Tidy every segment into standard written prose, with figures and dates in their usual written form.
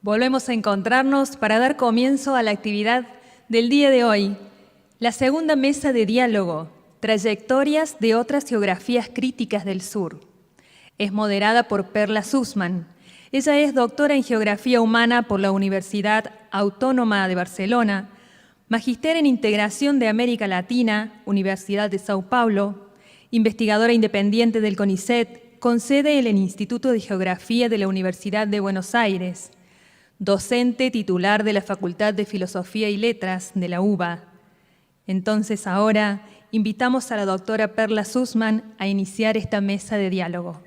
Volvemos a encontrarnos para dar comienzo a la actividad del día de hoy, la segunda mesa de diálogo, Trayectorias de otras geografías críticas del sur. Es moderada por Perla Sussman. Ella es doctora en Geografía Humana por la Universidad Autónoma de Barcelona, magíster en Integración de América Latina, Universidad de Sao Paulo, investigadora independiente del CONICET, con sede en el Instituto de Geografía de la Universidad de Buenos Aires, docente titular de la Facultad de Filosofía y Letras de la UBA. Entonces ahora invitamos a la doctora Perla Sussman a iniciar esta mesa de diálogo.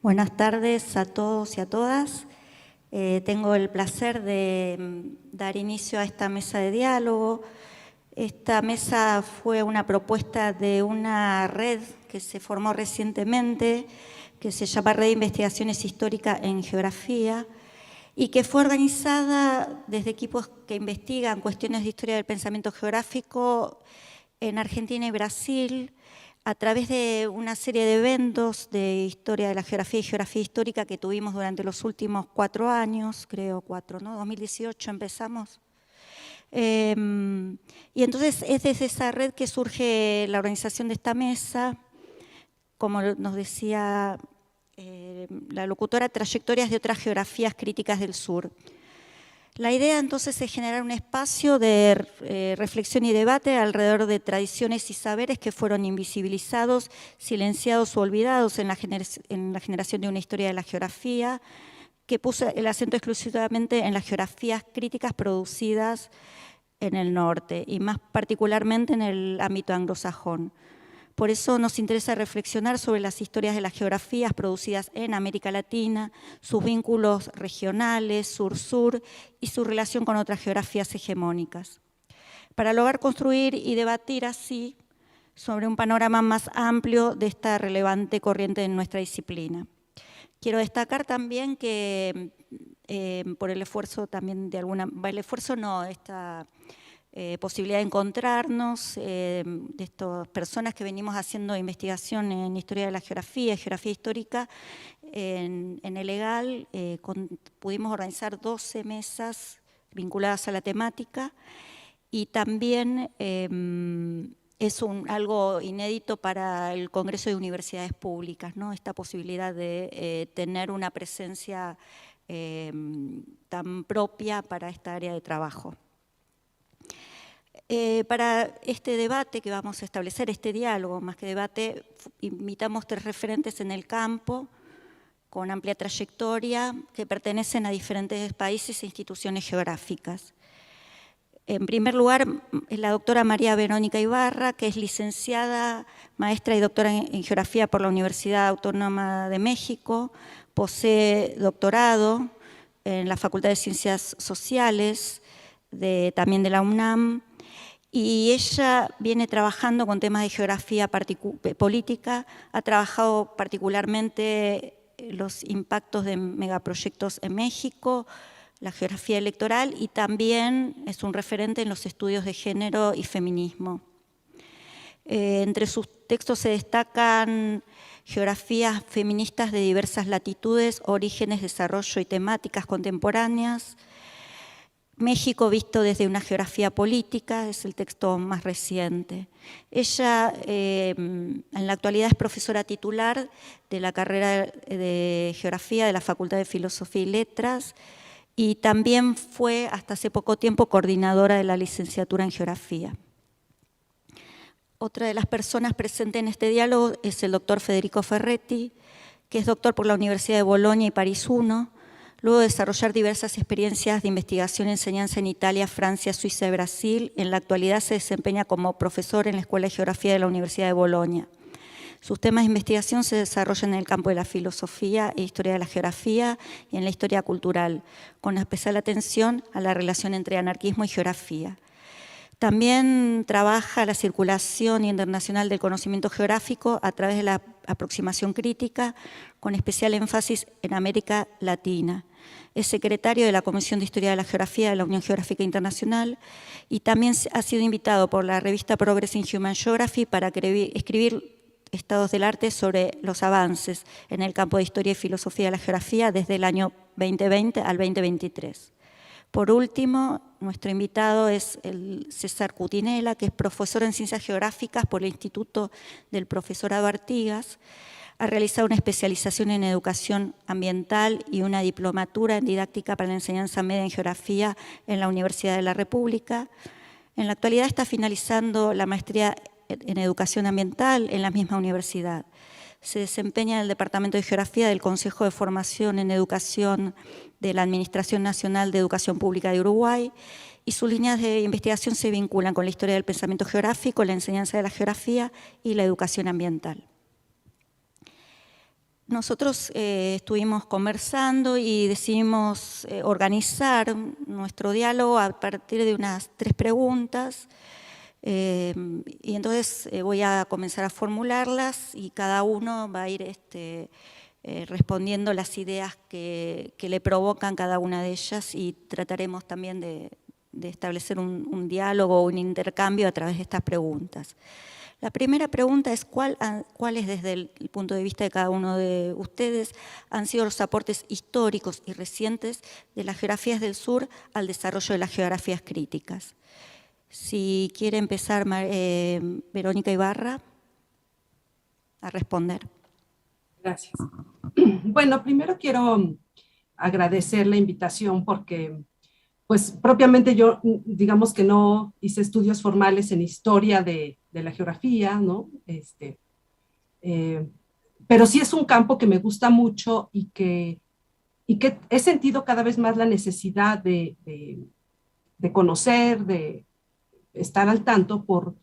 Buenas tardes a todos y a todas. Tengo el placer de dar inicio a esta mesa de diálogo. Esta mesa fue una propuesta de una red que se formó recientemente, que se llama Red de Investigaciones Históricas en Geografía, y que fue organizada desde equipos que investigan cuestiones de historia del pensamiento geográfico en Argentina y Brasil, a través de una serie de eventos de historia de la geografía y geografía histórica que tuvimos durante los últimos 4 años, creo 4, ¿no? 2018 empezamos. Y entonces es desde esa red que surge la organización de esta mesa, como nos decía la locutora, Trayectorias de otras geografías críticas del sur. La idea entonces es generar un espacio de reflexión y debate alrededor de tradiciones y saberes que fueron invisibilizados, silenciados o olvidados en la generación de una historia de la geografía, que puso el acento exclusivamente en las geografías críticas producidas en el norte y más particularmente en el ámbito anglosajón. Por eso nos interesa reflexionar sobre las historias de las geografías producidas en América Latina, sus vínculos regionales, sur-sur y su relación con otras geografías hegemónicas, para lograr construir y debatir así sobre un panorama más amplio de esta relevante corriente en nuestra disciplina. Quiero destacar también que por el esfuerzo también de esta posibilidad de encontrarnos, de estas personas que venimos haciendo investigación en historia de la geografía, geografía histórica, en el EGAL pudimos organizar 12 mesas vinculadas a la temática y también es algo inédito para el Congreso de Universidades Públicas, ¿no? Esta posibilidad de tener una presencia tan propia para esta área de trabajo. Para este debate que vamos a establecer, este diálogo, más que debate, invitamos 3 referentes en el campo, con amplia trayectoria, que pertenecen a diferentes países e instituciones geográficas. En primer lugar, es la doctora María Verónica Ibarra, que es licenciada, maestra y doctora en Geografía por la Universidad Autónoma de México, posee doctorado en la Facultad de Ciencias Sociales, también de la UNAM, y ella viene trabajando con temas de geografía política, ha trabajado particularmente los impactos de megaproyectos en México, la geografía electoral, y también es un referente en los estudios de género y feminismo. Entre sus textos se destacan geografías feministas de diversas latitudes, orígenes, desarrollo y temáticas contemporáneas, México visto desde una geografía política, es el texto más reciente. Ella en la actualidad es profesora titular de la carrera de Geografía de la Facultad de Filosofía y Letras y también fue hasta hace poco tiempo coordinadora de la licenciatura en Geografía. Otra de las personas presentes en este diálogo es el doctor Federico Ferretti, que es doctor por la Universidad de Bolonia y París I, luego de desarrollar diversas experiencias de investigación y enseñanza en Italia, Francia, Suiza y Brasil. En la actualidad se desempeña como profesor en la Escuela de Geografía de la Universidad de Bolonia. Sus temas de investigación se desarrollan en el campo de la filosofía e historia de la geografía y en la historia cultural, con especial atención a la relación entre anarquismo y geografía. También trabaja la circulación internacional del conocimiento geográfico a través de la aproximación crítica, con especial énfasis en América Latina. Es secretario de la Comisión de Historia de la Geografía de la Unión Geográfica Internacional y también ha sido invitado por la revista Progress in Human Geography para escribir estados del arte sobre los avances en el campo de Historia y Filosofía de la Geografía desde el año 2020 al 2023. Por último, nuestro invitado es el César Cutinella, que es profesor en Ciencias Geográficas por el Instituto del Profesorado Artigas. Ha realizado una especialización en Educación Ambiental y una diplomatura en Didáctica para la Enseñanza Media en Geografía en la Universidad de la República. En la actualidad está finalizando la maestría en Educación Ambiental en la misma universidad. Se desempeña en el Departamento de Geografía del Consejo de Formación en Educación de la Administración Nacional de Educación Pública de Uruguay y sus líneas de investigación se vinculan con la historia del pensamiento geográfico, la enseñanza de la geografía y la educación ambiental. Nosotros estuvimos conversando y decidimos organizar nuestro diálogo a partir de unas 3 preguntas. Y entonces voy a comenzar a formularlas y cada uno va a ir respondiendo las ideas que le provocan cada una de ellas y trataremos también de establecer un diálogo o un intercambio a través de estas preguntas. La primera pregunta es ¿cuáles desde el punto de vista de cada uno de ustedes han sido los aportes históricos y recientes de las geografías del sur al desarrollo de las geografías críticas? Si quiere empezar Verónica Ibarra a responder. Gracias. Bueno, primero quiero agradecer la invitación porque, pues, propiamente yo, digamos que no hice estudios formales en historia de la geografía, ¿no? Pero sí es un campo que me gusta mucho y que he sentido cada vez más la necesidad de conocer, de estar al tanto por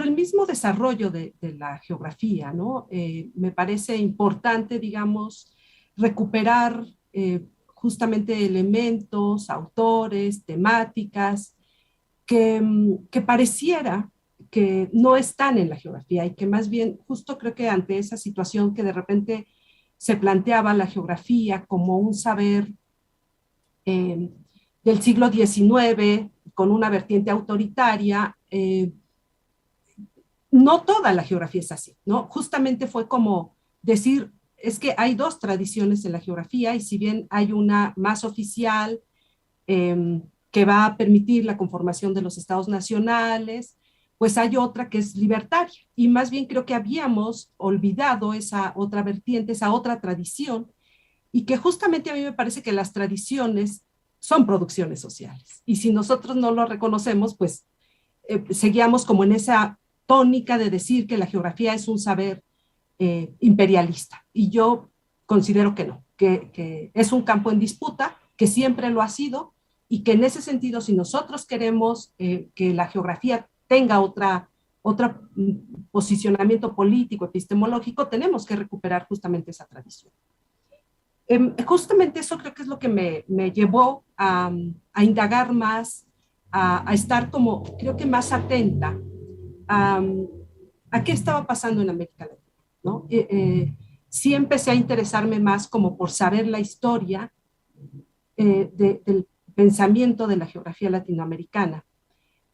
el mismo desarrollo de la geografía, ¿no? Me parece importante, digamos, recuperar justamente elementos, autores, temáticas que pareciera que no están en la geografía y que más bien, justo creo que ante esa situación que de repente se planteaba la geografía como un saber del siglo XIX, con una vertiente autoritaria, no toda la geografía es así, ¿no? Justamente fue como decir, es que hay 2 tradiciones en la geografía y si bien hay una más oficial que va a permitir la conformación de los estados nacionales, pues hay otra que es libertaria. Y más bien creo que habíamos olvidado esa otra vertiente, esa otra tradición, y que justamente a mí me parece que las tradiciones son producciones sociales. Y si nosotros no lo reconocemos, pues seguíamos como en esa tónica de decir que la geografía es un saber imperialista. Y yo considero que no, que es un campo en disputa, que siempre lo ha sido, y que en ese sentido, si nosotros queremos que la geografía tenga otro posicionamiento político, epistemológico, tenemos que recuperar justamente esa tradición. Justamente eso creo que es lo que me llevó a indagar más, a estar como, creo que más atenta a qué estaba pasando en América Latina, ¿no? Sí empecé a interesarme más como por saber la historia del pensamiento de la geografía latinoamericana.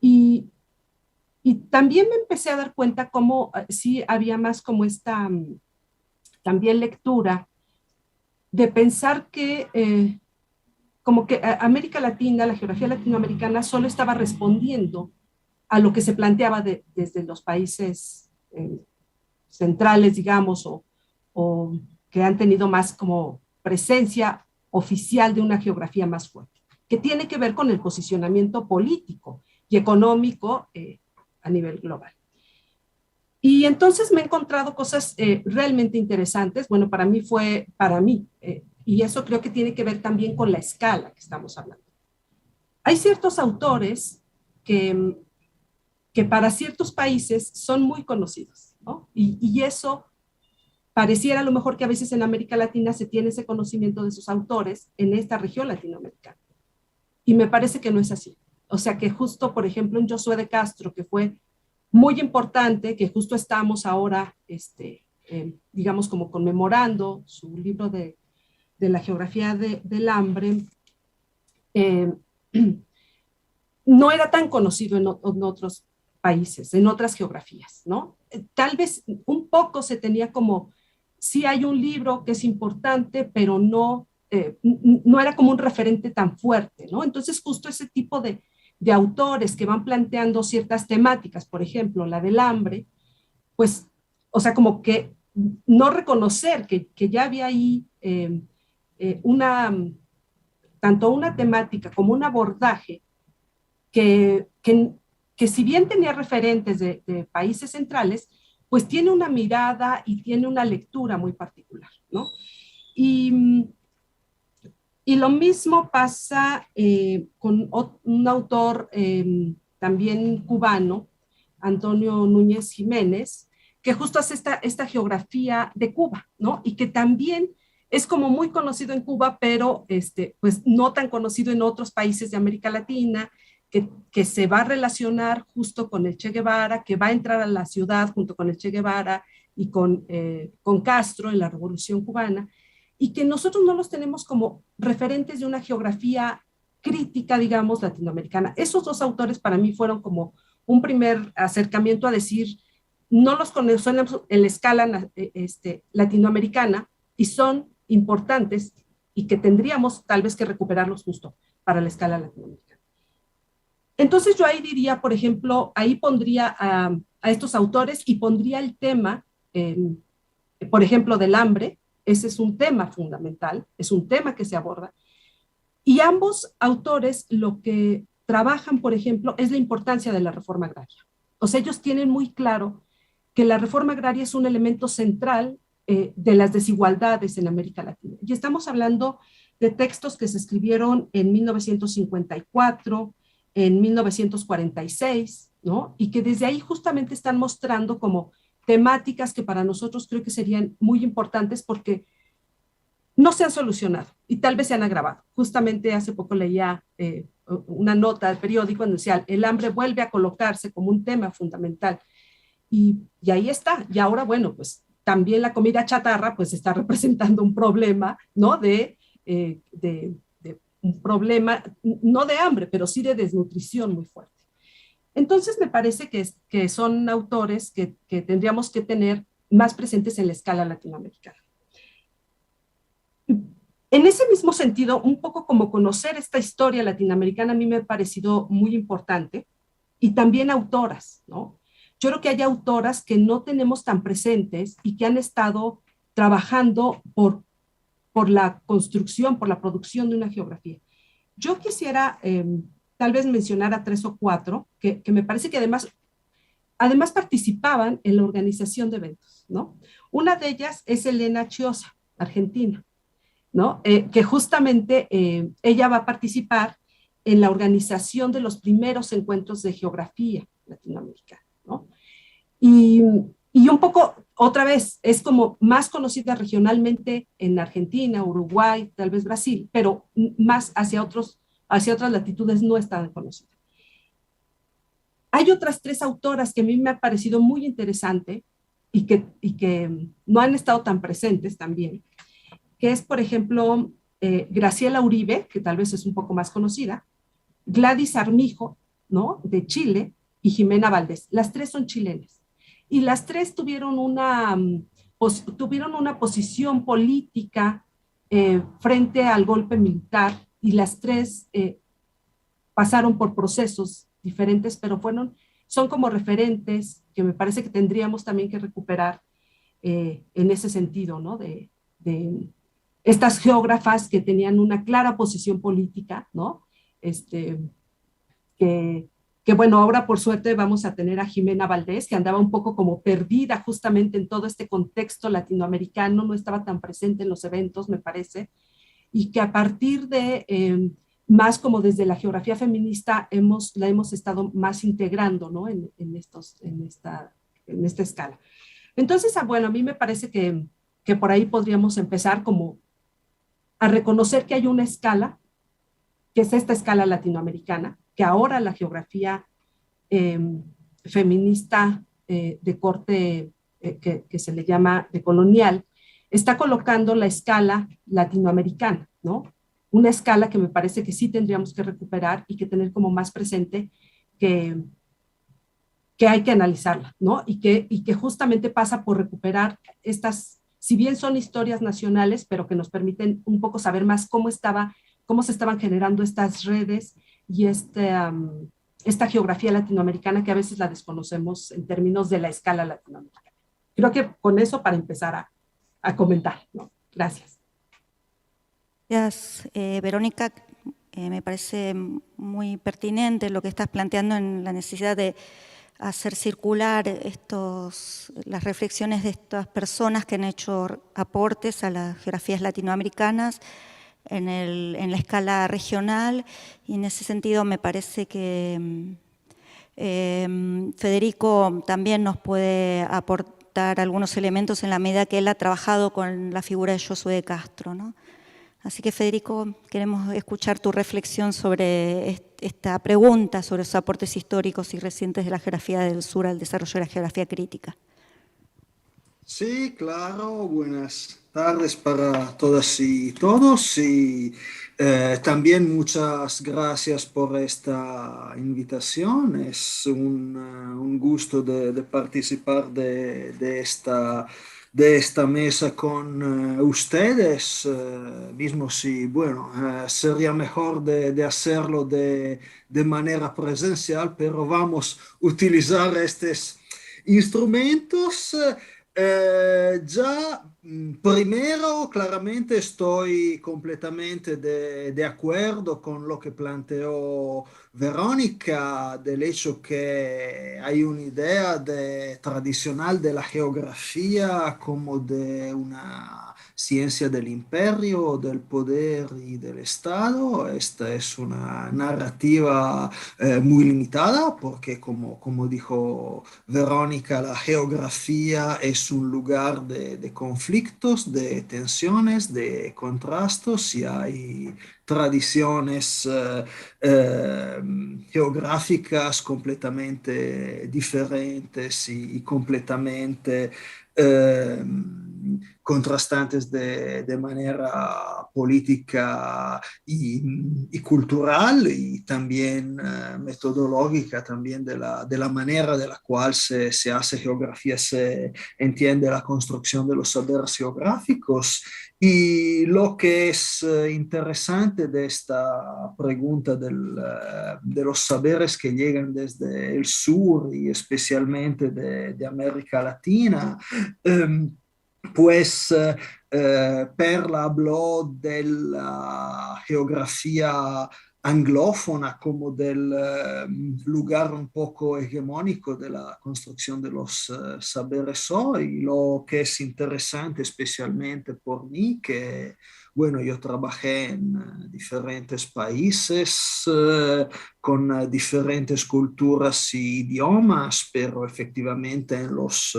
Y también me empecé a dar cuenta cómo sí había más como esta también lectura de pensar que como que América Latina, la geografía latinoamericana solo estaba respondiendo a lo que se planteaba desde los países centrales, digamos, o que han tenido más como presencia oficial de una geografía más fuerte, que tiene que ver con el posicionamiento político y económico a nivel global. Y entonces me he encontrado cosas realmente interesantes. Bueno, y eso creo que tiene que ver también con la escala que estamos hablando. Hay ciertos autores que para ciertos países son muy conocidos, ¿no? Y eso pareciera a lo mejor que a veces en América Latina se tiene ese conocimiento de sus autores en esta región latinoamericana. Y me parece que no es así. O sea que justo, por ejemplo, un Josué de Castro, que fue muy importante, que justo estamos ahora digamos, como conmemorando su libro de la geografía del hambre, no era tan conocido en otros países, en otras geografías, ¿no? Tal vez un poco se tenía como, sí hay un libro que es importante, pero no, no era como un referente tan fuerte, ¿no? Entonces justo ese tipo de autores que van planteando ciertas temáticas, por ejemplo, la del hambre, pues, o sea, como que no reconocer que ya había ahí una, tanto una temática como un abordaje que, que, que si bien tenía referentes de países centrales, pues tiene una mirada y tiene una lectura muy particular, ¿no? Y, y lo mismo pasa con un autor también cubano, Antonio Núñez Jiménez, que justo hace esta geografía de Cuba, ¿no? Y que también es como muy conocido en Cuba, pero pues no tan conocido en otros países de América Latina, que se va a relacionar justo con el Che Guevara, que va a entrar a la ciudad junto con el Che Guevara y con Castro en la Revolución Cubana, y que nosotros no los tenemos como referentes de una geografía crítica, digamos, latinoamericana. Esos dos autores para mí fueron como un primer acercamiento a decir, no los conocemos en la escala latinoamericana y son importantes y que tendríamos tal vez que recuperarlos justo para la escala latinoamericana. Entonces yo ahí diría, por ejemplo, ahí pondría a estos autores y pondría el tema, por ejemplo, del hambre. Ese es un tema fundamental, es un tema que se aborda. Y ambos autores lo que trabajan, por ejemplo, es la importancia de la reforma agraria. O sea, ellos tienen muy claro que la reforma agraria es un elemento central de las desigualdades en América Latina. Y estamos hablando de textos que se escribieron en 1954, en 1946, ¿no? Y que desde ahí justamente están mostrando como temáticas que para nosotros creo que serían muy importantes porque no se han solucionado y tal vez se han agravado. Justamente hace poco leía una nota del periódico en decía el hambre vuelve a colocarse como un tema fundamental y ahí está. Y ahora, bueno, pues también la comida chatarra pues está representando un problema, ¿no? De un problema, no de hambre, pero sí de desnutrición muy fuerte. Entonces me parece que son autores que tendríamos que tener más presentes en la escala latinoamericana. En ese mismo sentido, un poco como conocer esta historia latinoamericana a mí me ha parecido muy importante y también autoras, ¿no? Yo creo que hay autoras que no tenemos tan presentes y que han estado trabajando por la construcción, por la producción de una geografía. Yo quisiera tal vez mencionar a 3 o 4 que me parece que además participaban en la organización de eventos, ¿no? Una de ellas es Elena Chiosa, argentina, ¿no? Que justamente ella va a participar en la organización de los primeros encuentros de geografía latinoamericana, ¿no? Y un poco, otra vez, es como más conocida regionalmente en Argentina, Uruguay, tal vez Brasil, pero más hacia otras latitudes no es tan conocida. Hay otras 3 autoras que a mí me ha parecido muy interesante y que no han estado tan presentes también, que es, por ejemplo, Graciela Uribe, que tal vez es un poco más conocida, Gladys Armijo, ¿no? De Chile, y Jimena Valdés. Las 3 son chilenas. Y las 3 tuvieron una posición política frente al golpe militar, y las 3 pasaron por procesos diferentes, pero son como referentes que me parece que tendríamos también que recuperar en ese sentido, ¿no? De estas geógrafas que tenían una clara posición política, ¿no? Que bueno, ahora por suerte vamos a tener a Jimena Valdés, que andaba un poco como perdida justamente en todo este contexto latinoamericano, no estaba tan presente en los eventos, me parece, y que a partir de, más como desde la geografía feminista, la hemos estado más integrando, ¿no? En esta escala. Entonces, bueno, a mí me parece que por ahí podríamos empezar como a reconocer que hay una escala, que es esta escala latinoamericana, que ahora la geografía feminista de corte que se le llama decolonial, está colocando la escala latinoamericana, ¿no? Una escala que me parece que sí tendríamos que recuperar y que tener como más presente que hay que analizarla, ¿no? Y que justamente pasa por recuperar estas, si bien son historias nacionales, pero que nos permiten un poco saber más cómo se estaban generando estas redes y esta geografía latinoamericana que a veces la desconocemos en términos de la escala latinoamericana. Creo que con eso para empezar a comentar, ¿no? Gracias. Gracias, Verónica. Me parece muy pertinente lo que estás planteando en la necesidad de hacer circular las reflexiones de estas personas que han hecho aportes a las geografías latinoamericanas en la escala regional, y en ese sentido me parece que Federico también nos puede aportar algunos elementos en la medida que él ha trabajado con la figura de Josué de Castro, ¿no? Así que, Federico, queremos escuchar tu reflexión sobre esta pregunta, sobre los aportes históricos y recientes de la geografía del sur al desarrollo de la geografía crítica. Sí, claro, buenas tardes para todas y todos, y también muchas gracias por esta invitación. Es un gusto de participar de esta mesa con ustedes, mismo si, bueno, sería mejor de hacerlo de manera presencial, pero vamos a utilizar estos instrumentos. Ya primero, claramente estoy completamente de acuerdo con lo que planteó Verónica, del hecho que hay una idea tradicional de la geografía como de una ciencia del imperio, del poder y del Estado. Esta es una narrativa muy limitada porque, como dijo Verónica, la geografía es un lugar de conflictos, de tensiones, de contrastos, y hay tradiciones geográficas completamente diferentes y completamente contrastantes de manera política y cultural, y también metodológica, también de la manera de la cual se hace geografía, se entiende la construcción de los saberes geográficos. Y lo que es interesante de esta pregunta de los saberes que llegan desde el sur y especialmente de América Latina, pues Perla habló de la geografía anglófona como del lugar un poco hegemónico de la construcción de los saberes hoy. Lo que es interesante, especialmente por mí, que, bueno, yo trabajé en diferentes países con diferentes culturas y idiomas, pero efectivamente en los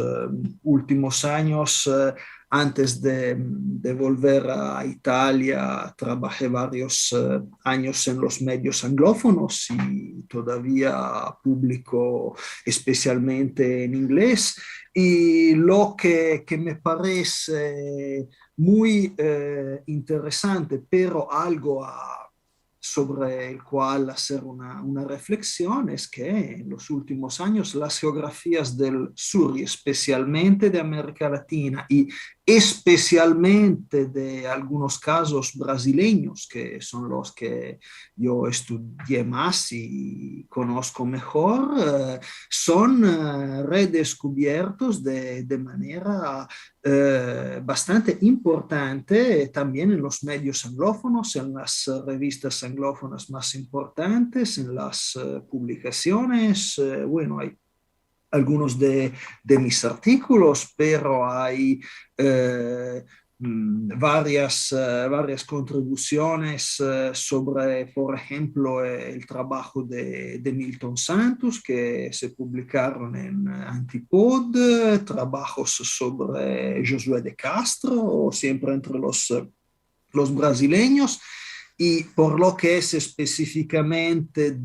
últimos años, antes de volver a Italia, trabajé varios años en los medios anglófonos y todavía publico especialmente en inglés. Y lo que me parece muy interesante, pero algo sobre el cual hacer una reflexión, es que en los últimos años las geografías del sur, y especialmente de América Latina, y especialmente de algunos casos brasileños, que son los que yo estudié más y conozco mejor, son redescubiertos de manera bastante importante también en los medios anglófonos, en las revistas anglófonas más importantes, en las publicaciones. Bueno, hay algunos de mis artículos, pero hay varias contribuciones sobre, por ejemplo, el trabajo de Milton Santos, que se publicaron en Antipod, trabajos sobre Josué de Castro, siempre entre los brasileños. Y por lo que es específicamente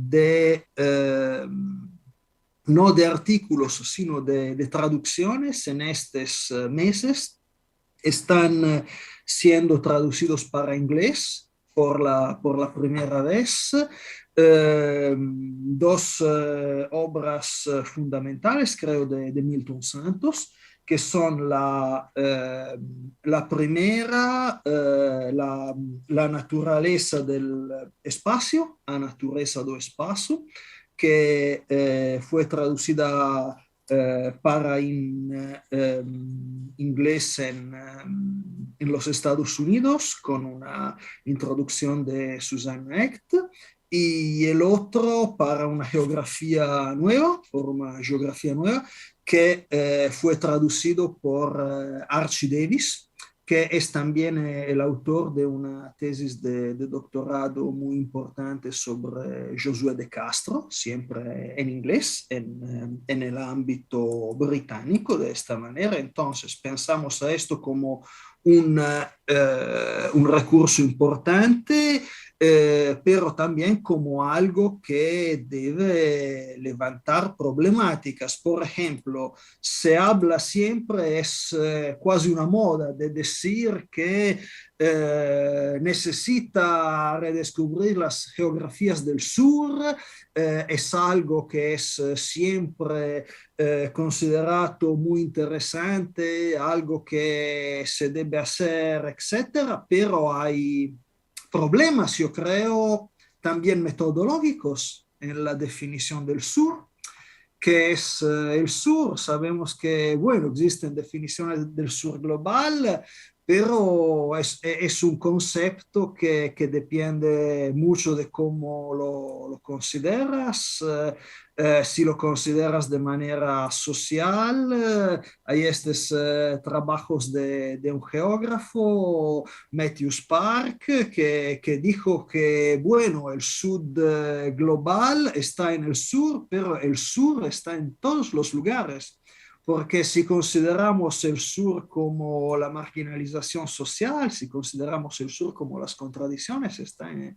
no de artículos, sino de traducciones en estos meses. Están siendo traducidos para inglés por la primera vez. Dos obras fundamentales, creo, de Milton Santos, que son la primera, la naturaleza del espacio, a naturaleza do espacio, que fue traducida para inglés en los Estados Unidos con una introducción de Susanna Hecht, y el otro para una geografía nueva, que fue traducido por Archie Davis, que es también el autor de una tesis de doctorado muy importante sobre Josué de Castro, siempre en inglés, en el ámbito británico, de esta manera. Entonces, pensamos a esto como un recurso importante, pero también como algo que debe levantar problemáticas. Por ejemplo, se habla siempre, es casi una moda, de decir que necesita redescubrir las geografías del sur, es algo que es siempre considerato muy interesante, algo que se debe hacer, etcétera, pero hay problemas, yo creo, también metodológicos en la definición del sur. ¿Qué es el sur? Sabemos que, bueno, existen definiciones del sur global, pero es un concepto que depende mucho de cómo lo consideras. Si lo consideras de manera social, hay estos trabajos de un geógrafo, Matthew Spark, que dijo que, bueno, el sud global está en el sur, pero el sur está en todos los lugares. Porque si consideramos el sur como la marginalización social, si consideramos el sur como las contradicciones, está en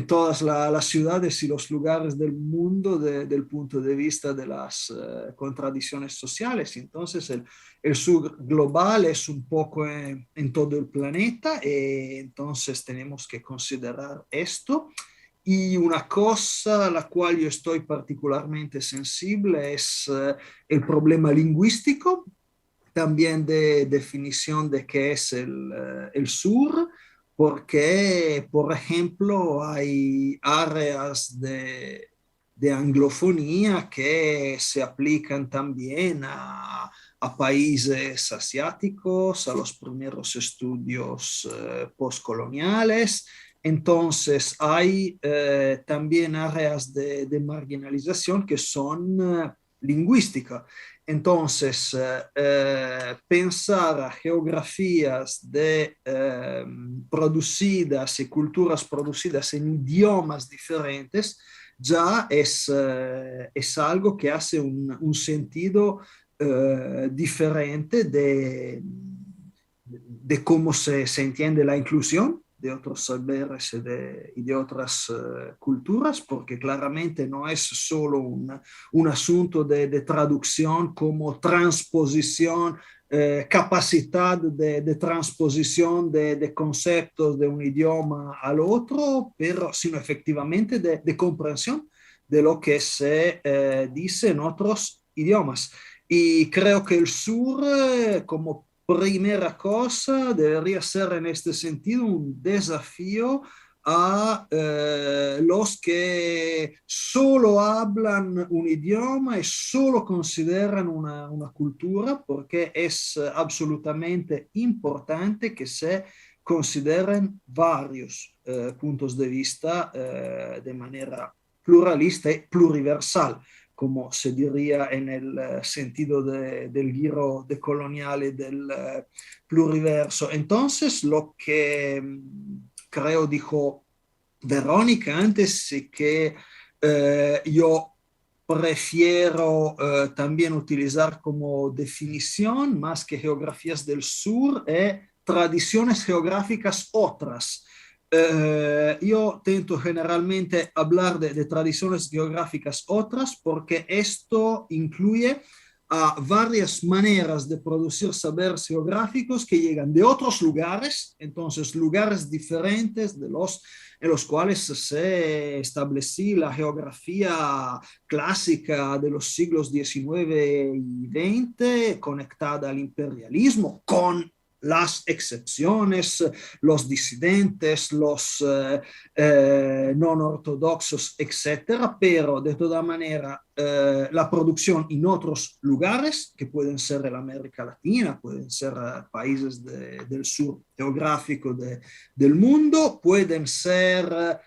todas las ciudades y los lugares del mundo del punto de vista de las contradicciones sociales. Entonces, el sur global es un poco en todo el planeta, entonces tenemos que considerar esto. Y una cosa a la cual yo estoy particularmente sensible es el problema lingüístico, también de definición de qué es el sur, porque, por ejemplo, hay áreas de anglofonía que se aplican también a países asiáticos, a los primeros estudios postcoloniales. Entonces, hay también áreas de marginalización que son lingüísticas. Entonces, pensar a geografías producidas y culturas producidas en idiomas diferentes ya es algo que hace un sentido diferente de cómo se entiende la inclusión de otros saberes y de otras culturas, porque claramente no es solo un asunto de traducción como transposición, capacidad de transposición de conceptos de un idioma al otro, pero sino efectivamente de comprensión de lo que se dice en otros idiomas. Y creo que el sur, como primera cosa, debería ser en este sentido un desafío a los que solo hablan un idioma y solo consideran una cultura, porque es absolutamente importante que se consideren varios puntos de vista de manera pluralista y pluriversal, como se diría en el sentido del giro decolonial y del pluriverso. Entonces, lo que creo dijo Verónica antes, es que yo prefiero también utilizar como definición, más que geografías del sur, tradiciones geográficas otras. yo tento generalmente hablar de tradiciones geográficas otras porque esto incluye a varias maneras de producir saberes geográficos que llegan de otros lugares, entonces lugares diferentes de los en los cuales se estableció la geografía clásica de los siglos XIX y XX, conectada al imperialismo, con las excepciones, los disidentes, los non ortodoxos, etcétera, pero de toda manera la producción en otros lugares, que pueden ser en América Latina, pueden ser países del sur geográfico del mundo, pueden ser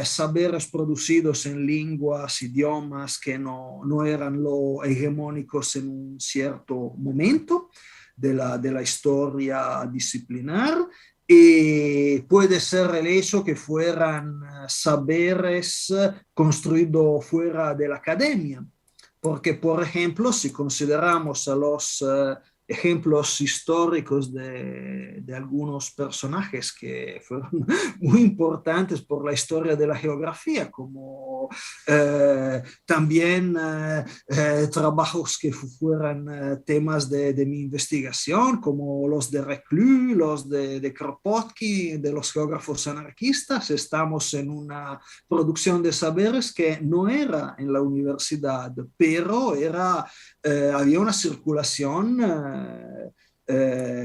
saberes producidos en lenguas, idiomas que no eran lo hegemónicos en un cierto momento de la historia disciplinar, y puede ser el hecho que fueran saberes construidos fuera de la academia, porque, por ejemplo, si consideramos a los ejemplos históricos de algunos personajes que fueron muy importantes por la historia de la geografía, como también trabajos que fueran temas de mi investigación, como los de Reclus, los de Kropotkin, de los geógrafos anarquistas. Estamos en una producción de saberes que no era en la universidad, pero había una circulación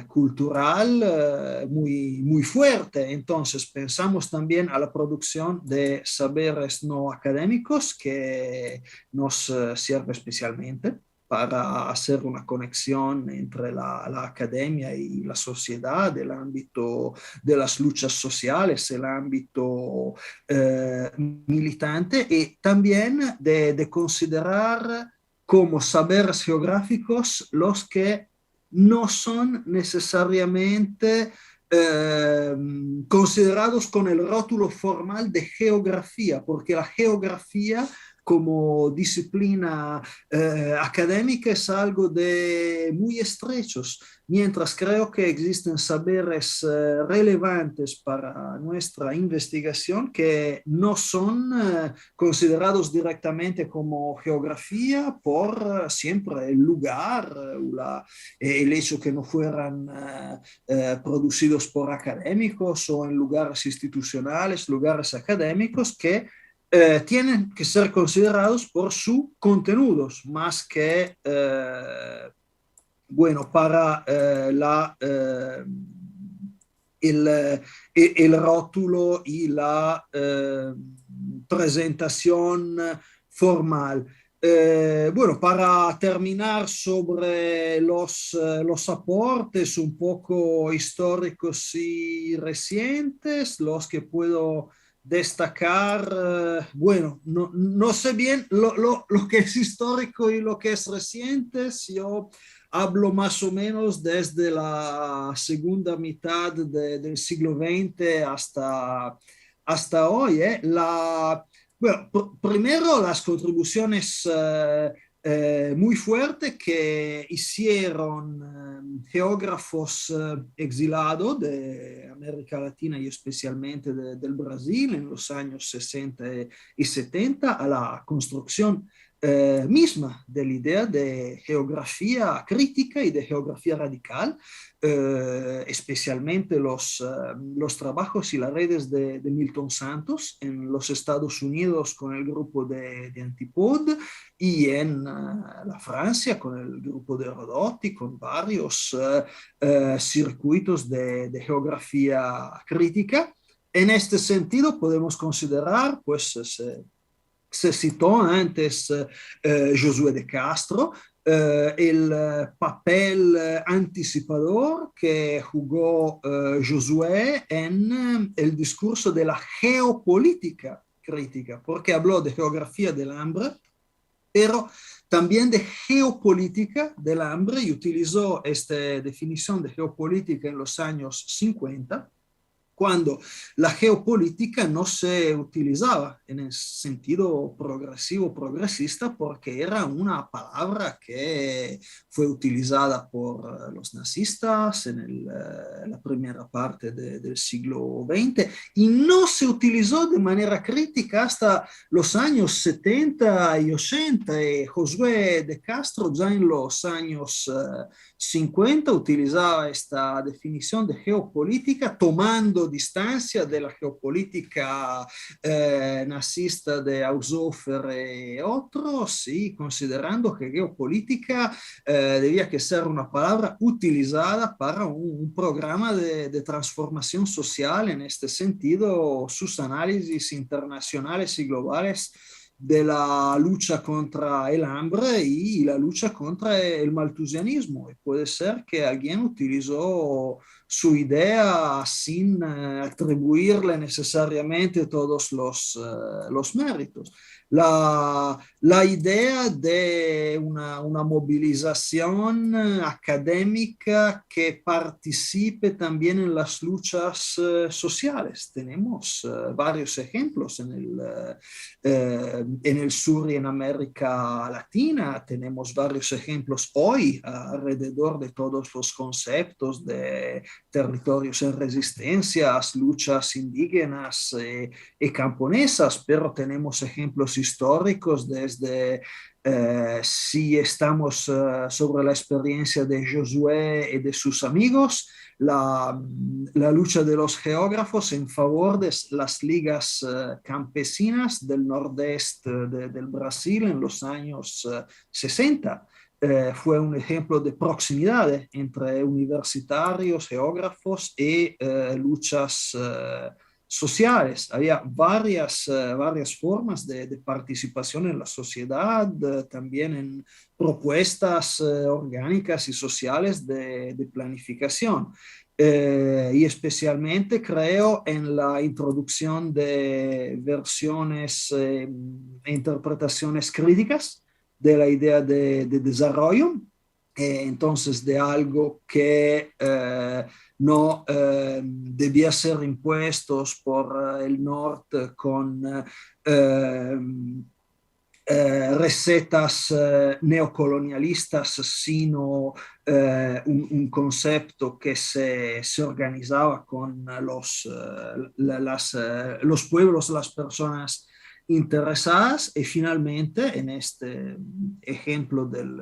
cultural muy fuerte. Entonces pensamos también a la producción de saberes no académicos que nos sirve especialmente para hacer una conexión entre la academia y la sociedad, el ámbito de las luchas sociales, el ámbito militante, y también de considerar como saberes geográficos los que no son necesariamente considerados con el rótulo formal de geografía, porque la geografía como disciplina académica es algo de muy estrechos, mientras creo que existen saberes relevantes para nuestra investigación que no son considerados directamente como geografía por siempre el lugar, el hecho que no fueran producidos por académicos o en lugares institucionales, lugares académicos que tienen que ser considerados por sus contenidos, más que, bueno, para el rótulo y la presentación formal. Bueno, para terminar sobre los aportes un poco históricos y recientes, los que puedo destacar, bueno, no sé bien lo que es histórico y lo que es reciente. Yo hablo más o menos desde la segunda mitad del siglo XX hasta hoy. Bueno, primero las contribuciones muy fuertes que hicieron geógrafos exilados de América Latina y especialmente del Brasil en los años 60 y 70 a la construcción misma de la idea de geografía crítica y de geografía radical, especialmente los trabajos y las redes de Milton Santos en los Estados Unidos con el grupo de Antipod, y en la Francia con el grupo de Rodotti, con varios circuitos de geografía crítica. En este sentido podemos considerar, pues, se citó antes Josué de Castro, el papel anticipador que jugó Josué en el discurso de la geopolítica crítica, porque habló de geografía del hambre, pero también de geopolítica del hambre, y utilizó esta definición de geopolítica en los años 50 cuando la geopolítica no se utilizaba en el sentido progresivo, progresista, porque era una palabra que fue utilizada por los nazistas en la primera parte del siglo XX y no se utilizó de manera crítica hasta los años 70 y 80. Y Josué de Castro ya en los años 50 utilizaba esta definición de geopolítica tomando distancia de la geopolítica nazista de Haushofer y otros, y considerando que geopolítica debía que ser una palabra utilizada para un programa de transformación social. En este sentido, sus análisis internacionales y globales de la lucha contra el hambre y la lucha contra el maltusianismo. Y puede ser que alguien utilizó su idea sin atribuirle necesariamente todos los méritos. La idea de una movilización académica que participe también en las luchas sociales. Tenemos varios ejemplos en el sur y en América Latina. Tenemos varios ejemplos hoy alrededor de todos los conceptos de territorios en resistencias, luchas indígenas y camponesas, pero tenemos ejemplos históricos desde si estamos sobre la experiencia de Josué y de sus amigos, la lucha de los geógrafos en favor de las ligas campesinas del nordeste del Brasil en los años 60. Fue un ejemplo de proximidad entre universitarios, geógrafos y luchas sociales. Había varias formas de participación en la sociedad, también en propuestas orgánicas y sociales de planificación. Y especialmente creo en la introducción de versiones e interpretaciones críticas de la idea de desarrollo, entonces de algo que no debía ser impuestos por el norte con recetas neocolonialistas, sino un concepto que se organizaba con los pueblos, las personas interesadas. Y finalmente, en este ejemplo del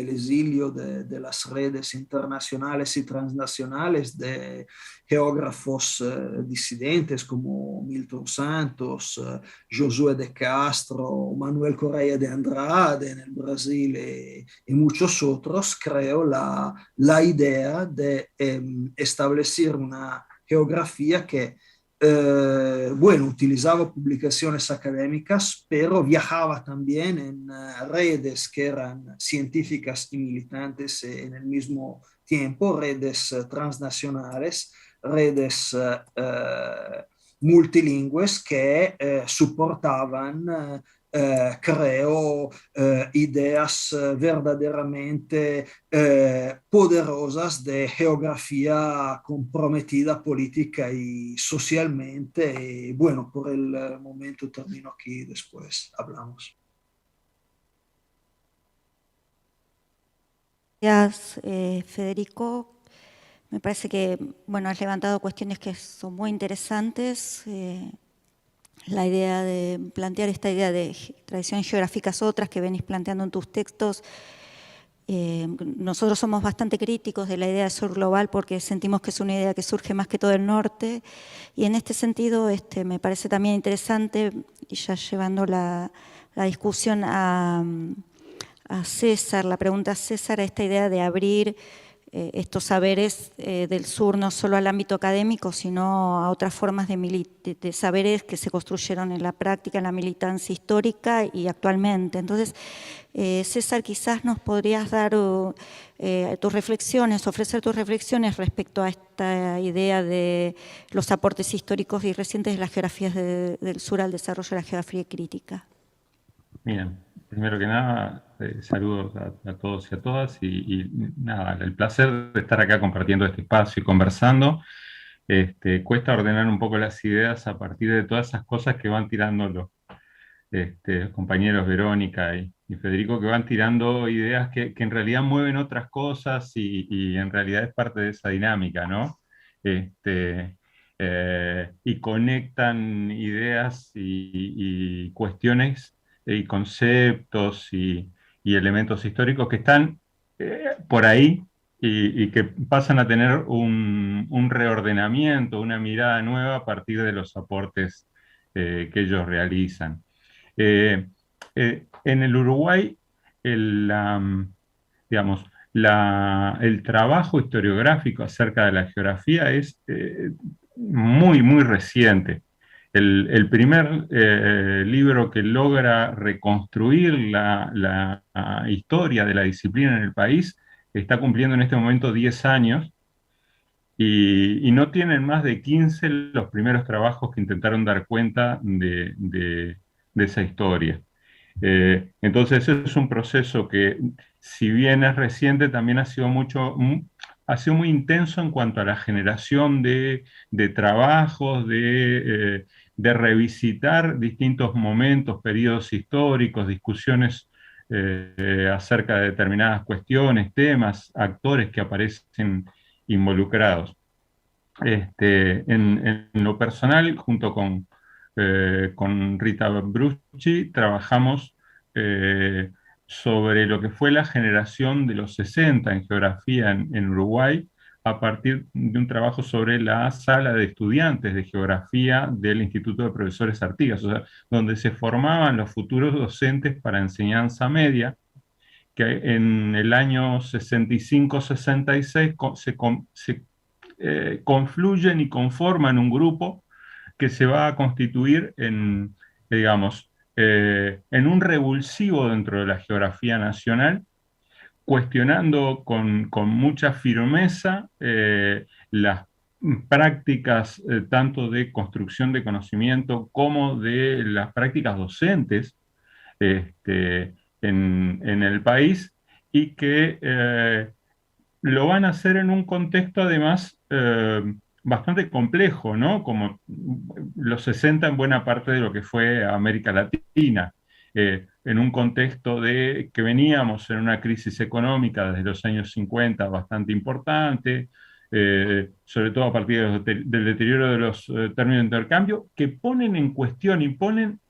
exilio de las redes internacionales y transnacionales de geógrafos disidentes como Milton Santos, Josué de Castro, Manuel Correa de Andrade en el Brasil y muchos otros, creo la idea de establecer una geografía que utilizaba publicaciones académicas, pero viajaba también en redes que eran científicas y militantes en el mismo tiempo, redes transnacionales, redes multilingües que soportaban creo ideas verdaderamente poderosas de geografía comprometida política y socialmente. Y por el momento termino aquí, después hablamos. Gracias, Federico. Me parece que has levantado cuestiones que son muy interesantes. La idea de plantear esta idea de tradiciones geográficas otras que venís planteando en tus textos. Nosotros somos bastante críticos de la idea de sur global porque sentimos que es una idea que surge más que todo del norte, y en este sentido me parece también interesante, y ya llevando la discusión a César, la pregunta a César, esta idea de abrir estos saberes del sur no solo al ámbito académico, sino a otras formas de saberes que se construyeron en la práctica, en la militancia histórica y actualmente. Entonces, César, quizás nos podrías dar tus reflexiones, ofrecer tus reflexiones respecto a esta idea de los aportes históricos y recientes de las geografías del sur al desarrollo de la geografía crítica. Bien, primero que nada, saludos a todos y a todas, y nada, el placer de estar acá compartiendo este espacio y conversando. cuesta ordenar un poco las ideas a partir de todas esas cosas que van tirando los compañeros Verónica y Federico, que van tirando ideas que en realidad mueven otras cosas y en realidad es parte de esa dinámica, ¿no? Y conectan ideas y cuestiones y conceptos y elementos históricos que están por ahí y que pasan a tener un reordenamiento, una mirada nueva a partir de los aportes que ellos realizan. Eh, en el Uruguay, digamos, el trabajo historiográfico acerca de la geografía es muy, muy reciente. El primer libro que logra reconstruir la historia de la disciplina en el país está cumpliendo en este momento 10 años y no tienen más de 15 los primeros trabajos que intentaron dar cuenta de esa historia. Entonces es un proceso que, si bien es reciente, también ha sido muy intenso en cuanto a la generación de trabajos, de revisitar distintos momentos, periodos históricos, discusiones acerca de determinadas cuestiones, temas, actores que aparecen involucrados. En lo personal, junto con Rita Bruschi, trabajamos sobre lo que fue la generación de los 60 en geografía en Uruguay, a partir de un trabajo sobre la sala de estudiantes de geografía del Instituto de Profesores Artigas, o sea, donde se formaban los futuros docentes para enseñanza media, que en el año 65-66 se confluyen y conforman un grupo que se va a constituir digamos, en un revulsivo dentro de la geografía nacional, cuestionando con mucha firmeza las prácticas tanto de construcción de conocimiento como de las prácticas docentes en el país, y que lo van a hacer en un contexto además bastante complejo, ¿no? Como los 60 en buena parte de lo que fue América Latina, en un contexto de que veníamos en una crisis económica desde los años 50 bastante importante, sobre todo a partir del deterioro de los términos de intercambio, que ponen en cuestión y ponen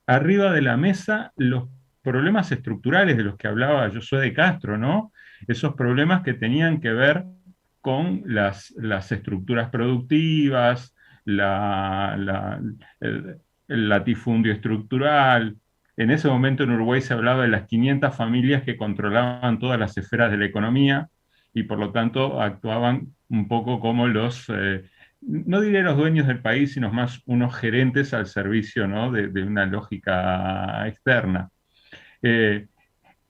arriba de la mesa los problemas estructurales de los que hablaba Josué de Castro, ¿no? Esos problemas que tenían que ver con las estructuras productivas, el latifundio estructural. En ese momento en Uruguay se hablaba de las 500 familias que controlaban todas las esferas de la economía y por lo tanto actuaban un poco como no diré los dueños del país, sino más unos gerentes al servicio, ¿no? de una lógica externa. Eh,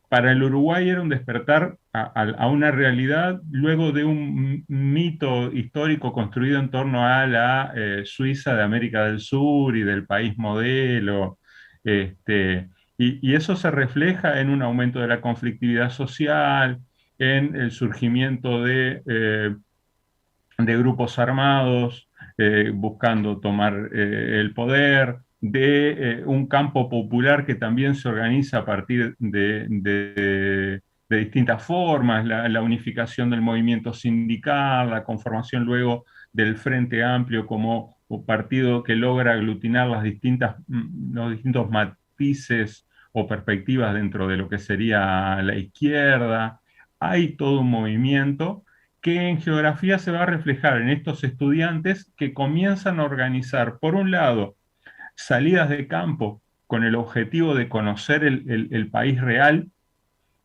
para el Uruguay era un despertar a una realidad luego de un mito histórico construido en torno a la Suiza de América del Sur y del país modelo. Y eso se refleja en un aumento de la conflictividad social, en el surgimiento de grupos armados buscando tomar el poder, de un campo popular que también se organiza a partir de distintas formas, la unificación del movimiento sindical, la conformación luego del Frente Amplio como un partido que logra aglutinar los distintos matices o perspectivas dentro de lo que sería la izquierda. Hay todo un movimiento que en geografía se va a reflejar en estos estudiantes que comienzan a organizar, por un lado, salidas de campo con el objetivo de conocer el país real,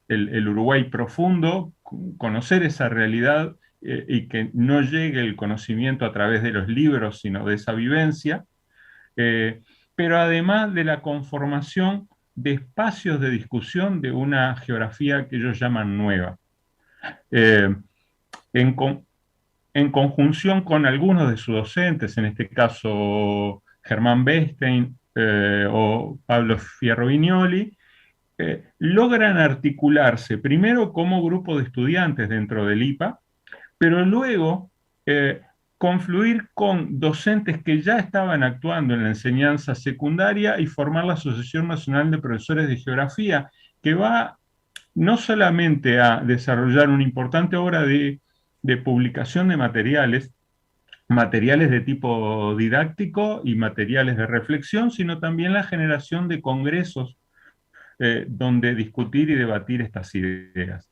el Uruguay profundo, conocer esa realidad y que no llegue el conocimiento a través de los libros, sino de esa vivencia, pero además de la conformación de espacios de discusión de una geografía que ellos llaman nueva. En conjunción con algunos de sus docentes, en este caso Germán Bestein o Pablo Fierro Vignoli, logran articularse primero como grupo de estudiantes dentro del IPA, pero luego confluir con docentes que ya estaban actuando en la enseñanza secundaria y formar la Asociación Nacional de Profesores de Geografía, que va no solamente a desarrollar una importante obra de publicación de materiales, materiales de tipo didáctico y materiales de reflexión, sino también la generación de congresos donde discutir y debatir estas ideas.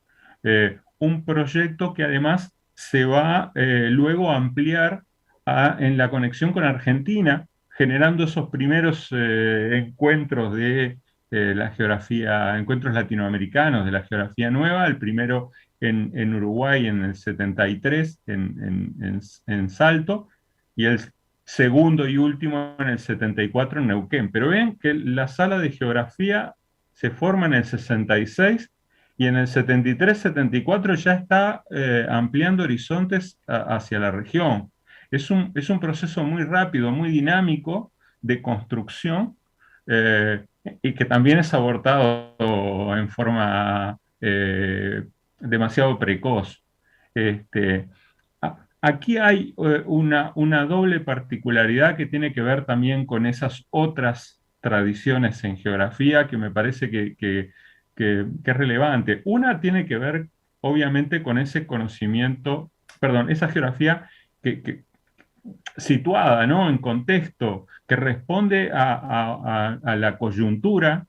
Un proyecto que además se va luego a ampliar en la conexión con Argentina, generando esos primeros encuentros de la geografía, encuentros latinoamericanos de la geografía nueva, el primero en Uruguay en el 73, en Salto, y el segundo y último en el 74 en Neuquén. Pero ven que la sala de geografía se forma en el 66 y en el 73-74 ya está ampliando horizontes hacia la región. Es un proceso muy rápido, muy dinámico de construcción y que también es abortado en forma demasiado precoz. Aquí hay una doble particularidad que tiene que ver también con esas otras tradiciones en geografía que me parece que es relevante. Una tiene que ver, obviamente, con ese conocimiento, perdón, esa geografía situada, ¿no?, en contexto, que responde a la coyuntura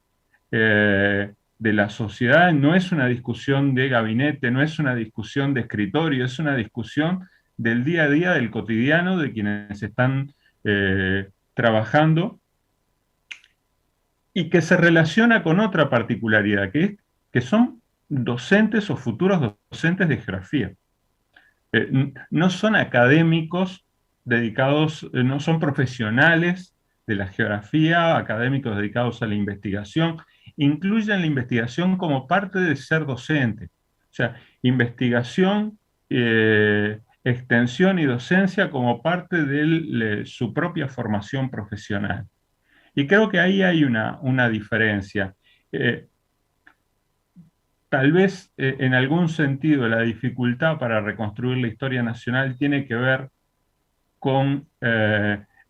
de la sociedad. No es una discusión de gabinete, no es una discusión de escritorio, es una discusión del día a día, del cotidiano, de quienes están trabajando, y que se relaciona con otra particularidad, que son docentes o futuros docentes de geografía. No son académicos dedicados, no son profesionales de la geografía, académicos dedicados a la investigación, incluyen la investigación como parte de ser docente. O sea, investigación, extensión y docencia como parte de su propia formación profesional. Y creo que ahí hay una diferencia. Tal vez en algún sentido la dificultad para reconstruir la historia nacional tiene que ver con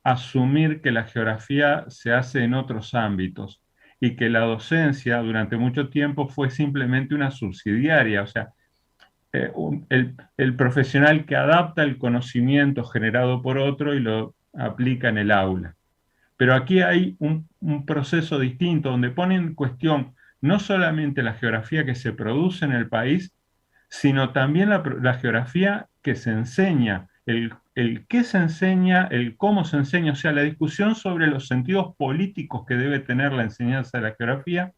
asumir que la geografía se hace en otros ámbitos y que la docencia durante mucho tiempo fue simplemente una subsidiaria, o sea, el profesional que adapta el conocimiento generado por otro y lo aplica en el aula. Pero aquí hay un proceso distinto donde pone en cuestión no solamente la geografía que se produce en el país, sino también la geografía que se enseña, el qué se enseña, el cómo se enseña, o sea, la discusión sobre los sentidos políticos que debe tener la enseñanza de la geografía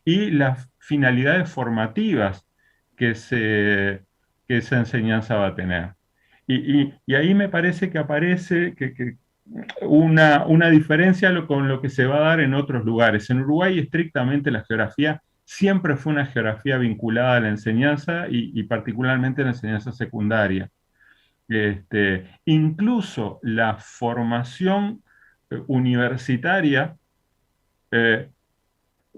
y las finalidades formativas que esa enseñanza va a tener. Y ahí me parece que aparece una diferencia con lo que se va a dar en otros lugares. En Uruguay, estrictamente, la geografía siempre fue una geografía vinculada a la enseñanza y particularmente a la enseñanza secundaria. Incluso la formación universitaria,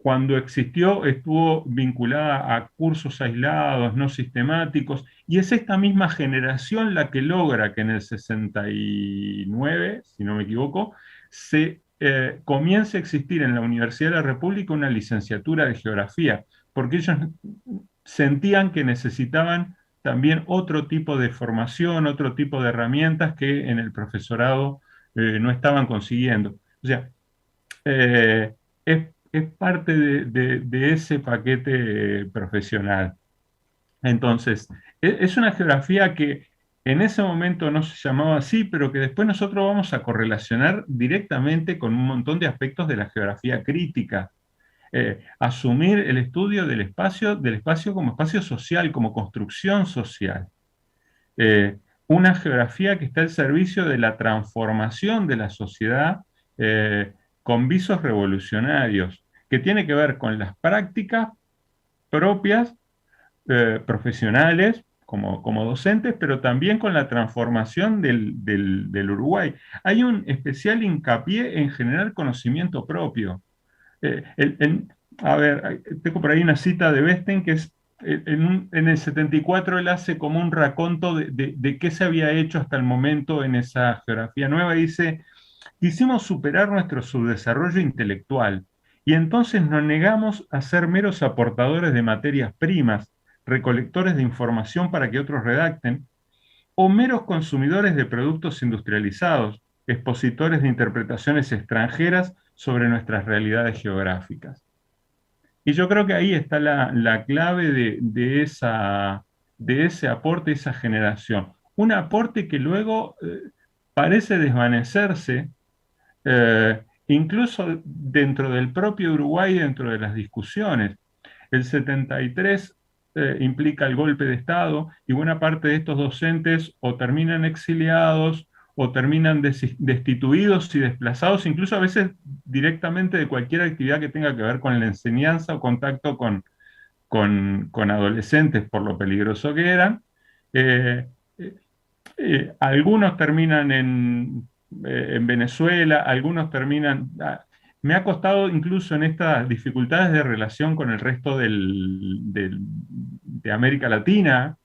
cuando existió, estuvo vinculada a cursos aislados, no sistemáticos, y es esta misma generación la que logra que en el 69, si no me equivoco, comience a existir en la Universidad de la República una licenciatura de geografía, porque ellos sentían que necesitaban también otro tipo de formación, otro tipo de herramientas que en el profesorado no estaban consiguiendo. O sea, es parte de ese paquete profesional. Entonces, es una geografía que en ese momento no se llamaba así, pero que después nosotros vamos a correlacionar directamente con un montón de aspectos de la geografía crítica. Asumir el estudio del espacio como espacio social, como construcción social. Una geografía que está al servicio de la transformación de la sociedad con visos revolucionarios, que tiene que ver con las prácticas propias, profesionales, como docentes, pero también con la transformación del Uruguay. Hay un especial hincapié en generar conocimiento propio. A ver, tengo por ahí una cita de Bestein que es en el 74 él hace como un raconto de qué se había hecho hasta el momento en esa geografía nueva y dice, quisimos superar nuestro subdesarrollo intelectual y entonces nos negamos a ser meros aportadores de materias primas, recolectores de información para que otros redacten, o meros consumidores de productos industrializados, expositores de interpretaciones extranjeras sobre nuestras realidades geográficas. Y yo creo que ahí está la clave de ese aporte, esa generación. Un aporte que luego parece desvanecerse, incluso dentro del propio Uruguay, dentro de las discusiones. El 73 implica el golpe de Estado y buena parte de estos docentes o terminan exiliados o terminan destituidos y desplazados, incluso a veces directamente de cualquier actividad que tenga que ver con la enseñanza o contacto con adolescentes por lo peligroso que eran. Eh, Algunos terminan en Venezuela, algunos terminan... Me ha costado incluso en estas dificultades de relación con el resto de América Latina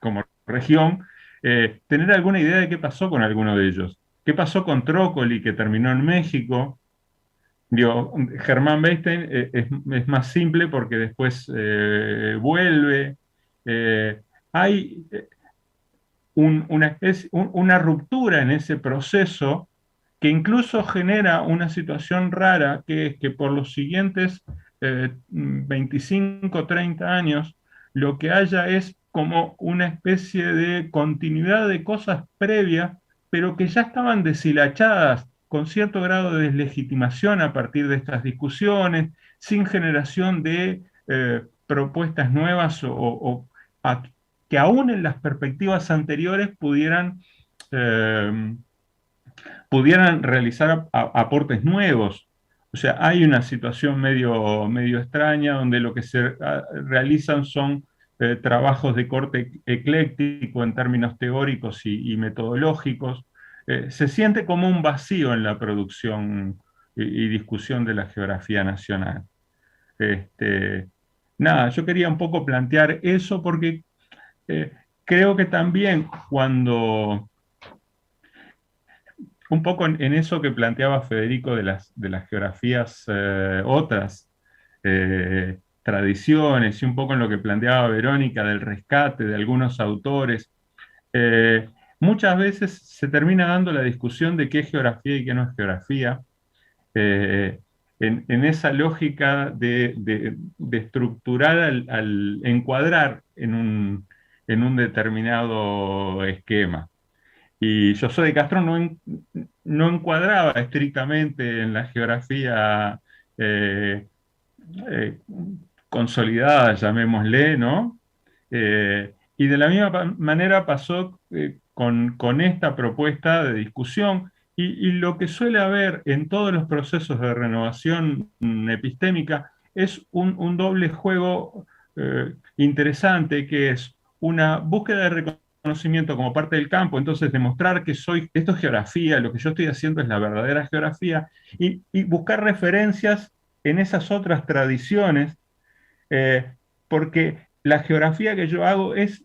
como región, tener alguna idea de qué pasó con alguno de ellos. ¿Qué pasó con Trócoli, que terminó en México? Digo, Germán Bernstein es más simple porque después vuelve. Hay una ruptura en ese proceso que incluso genera una situación rara, que es que por los siguientes 25, 30 años, lo que haya es como una especie de continuidad de cosas previas, pero que ya estaban deshilachadas con cierto grado de deslegitimación a partir de estas discusiones, sin generación de propuestas nuevas que aún en las perspectivas anteriores eh, pudieran realizar aportes nuevos. O sea, hay una situación medio extraña donde lo que se realizan son trabajos de corte ecléctico en términos teóricos y metodológicos. Se siente como un vacío en la producción y discusión de la geografía nacional. Este, Nada, yo quería un poco plantear eso porque creo que también cuando un poco en eso que planteaba Federico de las geografías otras tradiciones y un poco en lo que planteaba Verónica del rescate de algunos autores, eh, muchas veces se termina dando la discusión de qué es geografía y qué no es geografía, eh, en esa lógica de estructurar al encuadrar en un determinado esquema. Y yo soy de Castro, no encuadraba estrictamente en la geografía eh, eh, consolidada, llamémosle, ¿no? Y de la misma manera pasó con esta propuesta de discusión y lo que suele haber en todos los procesos de renovación epistémica es un doble juego interesante que es una búsqueda de reconocimiento como parte del campo, entonces demostrar que esto es geografía, lo que yo estoy haciendo es la verdadera geografía y buscar referencias en esas otras tradiciones porque la geografía que yo hago es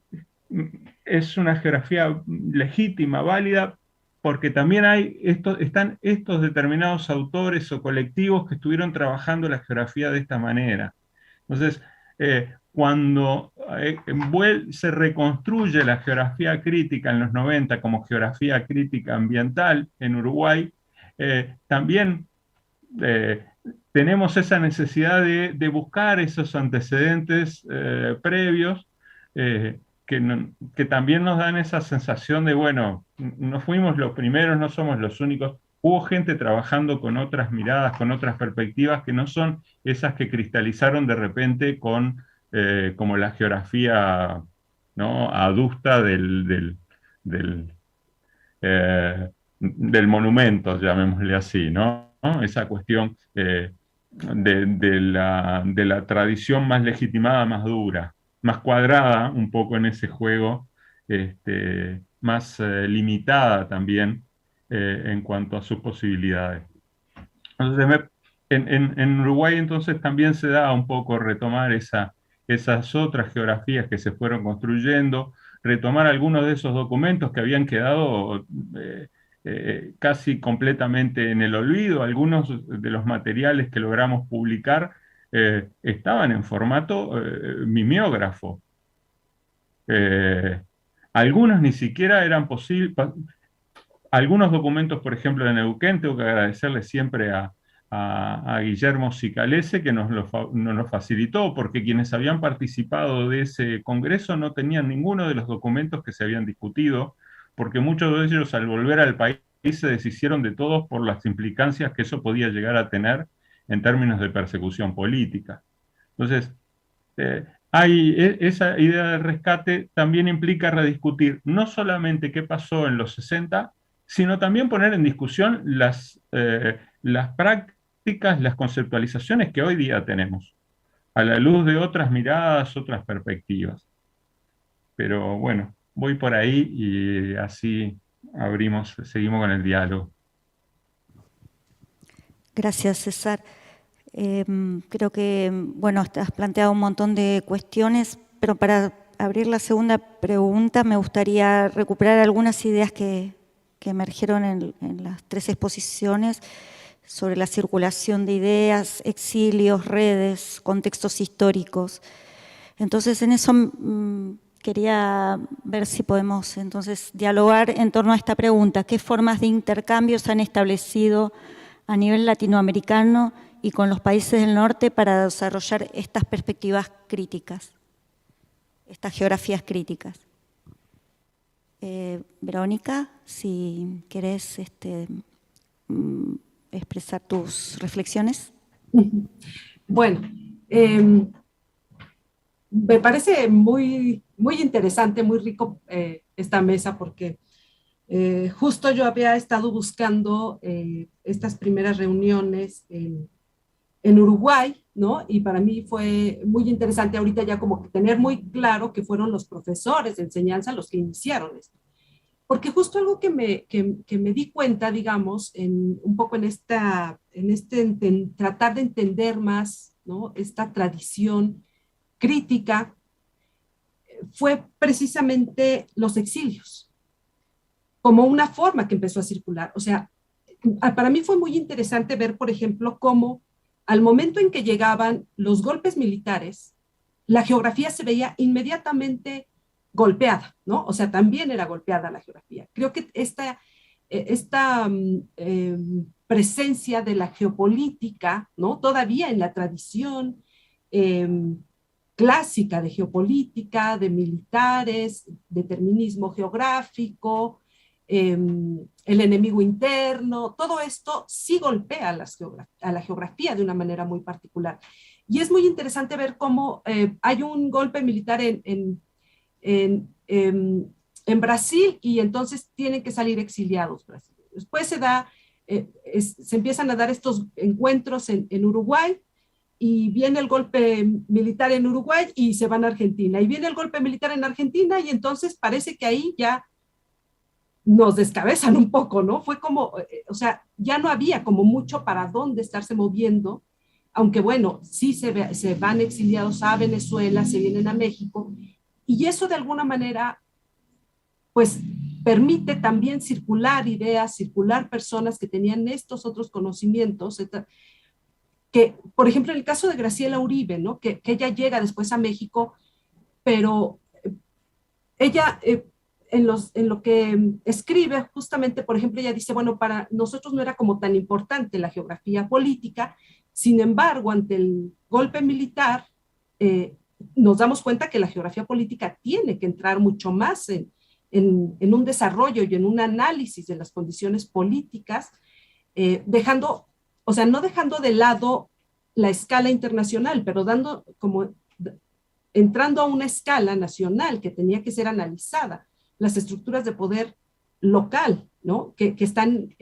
una geografía legítima, válida, porque también están estos determinados autores o colectivos que estuvieron trabajando la geografía de esta manera. Entonces, cuando se reconstruye la geografía crítica en los 90 como geografía crítica ambiental en Uruguay, también eh, tenemos esa necesidad de buscar esos antecedentes previos que también nos dan esa sensación de, bueno, no fuimos los primeros, no somos los únicos. Hubo gente trabajando con otras miradas, con otras perspectivas que no son esas que cristalizaron de repente como la geografía, ¿no?, adusta del, eh, del monumento, llamémosle así, ¿no? Esa cuestión de la tradición más legitimada, más dura, más cuadrada, un poco en ese juego, más limitada también en cuanto a sus posibilidades. Entonces, en Uruguay entonces también se da un poco retomar esas otras geografías que se fueron construyendo, retomar algunos de esos documentos que habían quedado casi completamente en el olvido. Algunos de los materiales que logramos publicar estaban en formato mimeógrafo. Algunos ni siquiera eran posibles. Algunos documentos, por ejemplo, de Neuquén, tengo que agradecerle siempre a Guillermo Cicalese que nos lo facilitó, porque quienes habían participado de ese congreso no tenían ninguno de los documentos que se habían discutido, porque muchos de ellos al volver al país se deshicieron de todos por las implicancias que eso podía llegar a tener en términos de persecución política. Entonces, esa idea de rescate también implica rediscutir no solamente qué pasó en los 60, sino también poner en discusión las prácticas, las conceptualizaciones que hoy día tenemos, a la luz de otras miradas, otras perspectivas. Pero bueno, voy por ahí y así seguimos con el diálogo. Gracias, César. Creo que, bueno, has planteado un montón de cuestiones, pero para abrir la segunda pregunta me gustaría recuperar algunas ideas que emergieron en las 3 exposiciones sobre la circulación de ideas, exilios, redes, contextos históricos. Entonces, en eso quería ver si podemos entonces dialogar en torno a esta pregunta. ¿Qué formas de intercambio se han establecido a nivel latinoamericano y con los países del norte para desarrollar estas perspectivas críticas, estas geografías críticas? Verónica, si querés expresar tus reflexiones. Bueno, me parece muy, muy interesante, muy rico esta mesa, porque justo yo había estado buscando estas primeras reuniones en Uruguay, ¿no? Y para mí fue muy interesante ahorita ya como que tener muy claro que fueron los profesores de enseñanza los que iniciaron esto. Porque justo algo que me di cuenta, digamos, un poco en tratar de entender más, ¿no?, esta tradición crítica, fue precisamente los exilios, como una forma que empezó a circular. O sea, para mí fue muy interesante ver, por ejemplo, cómo al momento en que llegaban los golpes militares, la geografía se veía inmediatamente golpeada, ¿no? O sea, también era golpeada la geografía. Creo que esta presencia de la geopolítica, ¿no?, todavía en la tradición clásica de geopolítica, de militares, determinismo geográfico, el enemigo interno, todo esto sí golpea a la geografía de una manera muy particular. Y es muy interesante ver cómo hay un golpe militar en Brasil y entonces tienen que salir exiliados. Después se empiezan a dar estos encuentros en Uruguay, y viene el golpe militar en Uruguay y se van a Argentina, y viene el golpe militar en Argentina y entonces parece que ahí ya nos descabezan un poco, ¿no? Fue como, o sea, ya no había como mucho para dónde estarse moviendo, aunque bueno, sí se van exiliados a Venezuela, se vienen a México, y eso de alguna manera, pues, permite también circular ideas, circular personas que tenían estos otros conocimientos, que, por ejemplo, en el caso de Graciela Uribe, ¿no?, que ella llega después a México, pero ella, en lo que escribe, justamente, por ejemplo, ella dice, bueno, para nosotros no era como tan importante la geografía política, sin embargo, ante el golpe militar, nos damos cuenta que la geografía política tiene que entrar mucho más en un desarrollo y en un análisis de las condiciones políticas, dejando, o sea, no dejando de lado la escala internacional, pero entrando a una escala nacional que tenía que ser analizada, las estructuras de poder local, ¿no?, que están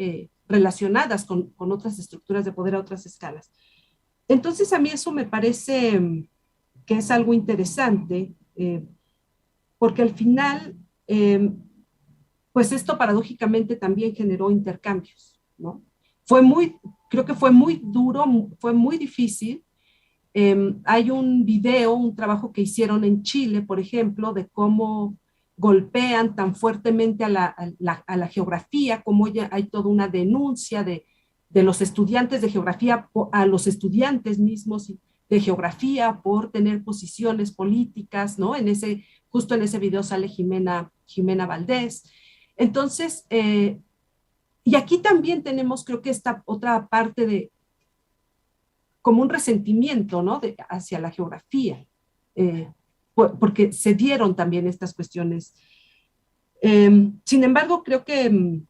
relacionadas con otras estructuras de poder a otras escalas. Entonces, a mí eso me parece que es algo interesante, porque al final, pues esto paradójicamente también generó intercambios, ¿no? Creo que fue muy duro, fue muy difícil, Hay un video, un trabajo que hicieron en Chile, por ejemplo, de cómo golpean tan fuertemente a la geografía, como ya hay toda una denuncia de los estudiantes de geografía a los estudiantes mismos de geografía por tener posiciones políticas, ¿no? Justo en ese video sale Jimena Valdés. Entonces, y aquí también tenemos, creo que esta otra parte de como un resentimiento, ¿no? Hacia la geografía, porque se dieron también estas cuestiones. Sin embargo, creo que,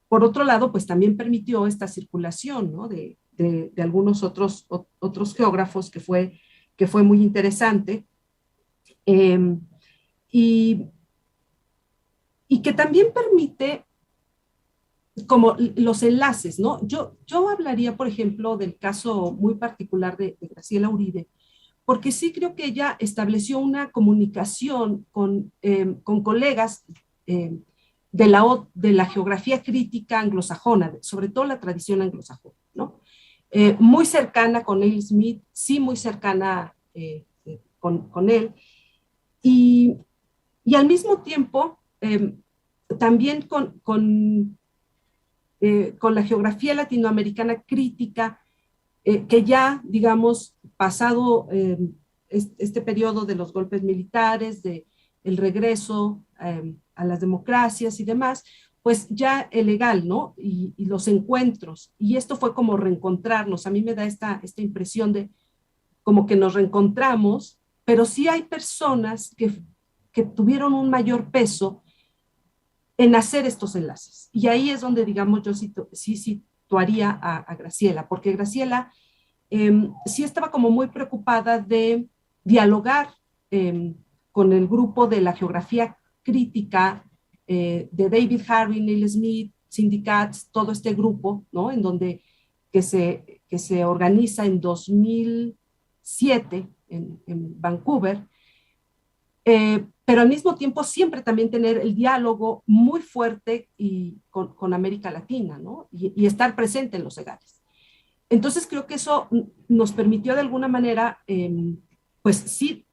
por otro lado, pues también permitió esta circulación, ¿no? De algunos otros geógrafos que fue muy interesante. Y que también permite como los enlaces, ¿no? Yo hablaría, por ejemplo, del caso muy particular de Graciela Uribe, porque sí creo que ella estableció una comunicación con colegas de la geografía crítica anglosajona, sobre todo la tradición anglosajona, ¿no? Muy cercana con Neil Smith, sí muy cercana con él, y al mismo tiempo también con la geografía latinoamericana crítica, que ya, digamos, pasado este periodo de los golpes militares, de el regreso a las democracias y demás, pues ya el legal, ¿no? Y los encuentros. Y esto fue como reencontrarnos. A mí me da esta impresión de como que nos reencontramos, pero sí hay personas que tuvieron un mayor peso en hacer estos enlaces. Y ahí es donde, digamos, yo sí situaría a Graciela, porque Graciela sí estaba como muy preocupada de dialogar con el grupo de la geografía crítica de David Harvey, Neil Smith, Syndicats, todo este grupo, ¿no? En donde que se organiza en 2007 en Vancouver, pero al mismo tiempo siempre también tener el diálogo muy fuerte con América Latina, ¿no? Y estar presente en los EGADES. Entonces creo que eso nos permitió de alguna manera, pues sí,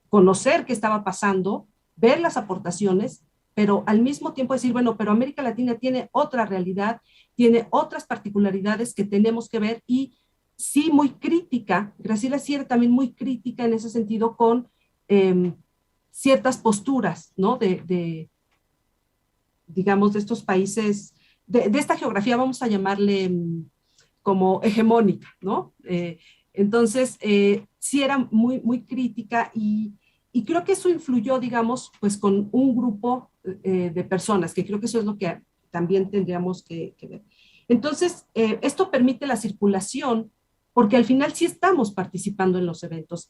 conocer qué estaba pasando, ver las aportaciones, pero al mismo tiempo decir, bueno, pero América Latina tiene otra realidad, tiene otras particularidades que tenemos que ver y sí muy crítica, Graciela sí era también muy crítica en ese sentido con ciertas posturas, ¿no? Digamos, de estos países, de esta geografía, vamos a llamarle como hegemónica, ¿no? Entonces, sí era muy, muy crítica y creo que eso influyó, digamos, pues con un grupo de personas, que creo que eso es lo que también tendríamos que ver. Entonces, esto permite la circulación, porque al final sí estamos participando en los eventos.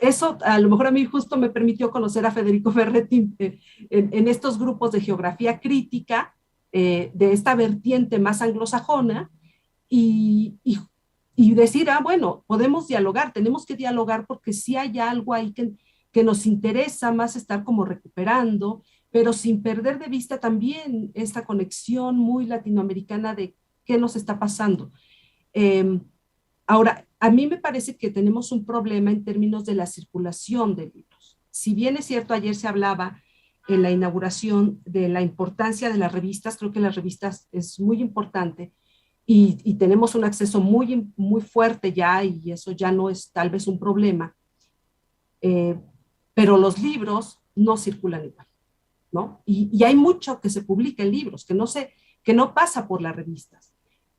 Eso a lo mejor a mí justo me permitió conocer a Federico Ferretti en estos grupos de geografía crítica, de esta vertiente más anglosajona, y decir, bueno, podemos dialogar, tenemos que dialogar porque sí hay algo ahí que nos interesa más estar como recuperando, pero sin perder de vista también esta conexión muy latinoamericana de qué nos está pasando. Ahora, a mí me parece que tenemos un problema en términos de la circulación de libros. Si bien es cierto, ayer se hablaba en la inauguración de la importancia de las revistas, creo que las revistas es muy importante y tenemos un acceso muy, muy fuerte ya y eso ya no es tal vez un problema, pero los libros no circulan igual, ¿no? Y hay mucho que se publica en libros, que no pasa por las revistas.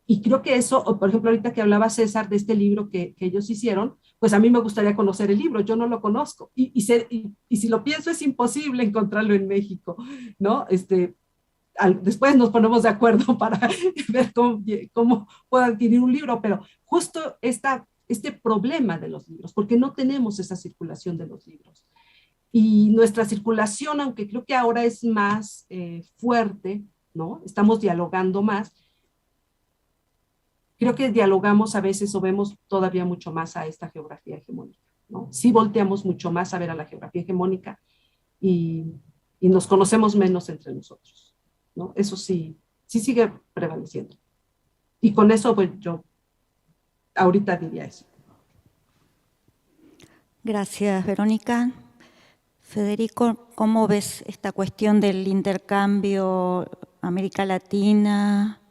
Y creo que eso, por ejemplo, ahorita que hablaba César de este libro que ellos hicieron, pues a mí me gustaría conocer el libro, yo no lo conozco. Y si lo pienso, es imposible encontrarlo en México, ¿no? Después nos ponemos de acuerdo para ver cómo puedo adquirir un libro, pero justo este problema de los libros, porque no tenemos esa circulación de los libros. Y nuestra circulación, aunque creo que ahora es más fuerte, ¿no? Estamos dialogando más, creo que dialogamos a veces o vemos todavía mucho más a esta geografía hegemónica, ¿no? Sí volteamos mucho más a ver a la geografía hegemónica y nos conocemos menos entre nosotros, ¿no? Eso sí sigue prevaleciendo. Y con eso, pues yo ahorita diría eso. Gracias, Verónica. Federico, ¿cómo ves esta cuestión del intercambio América Latina,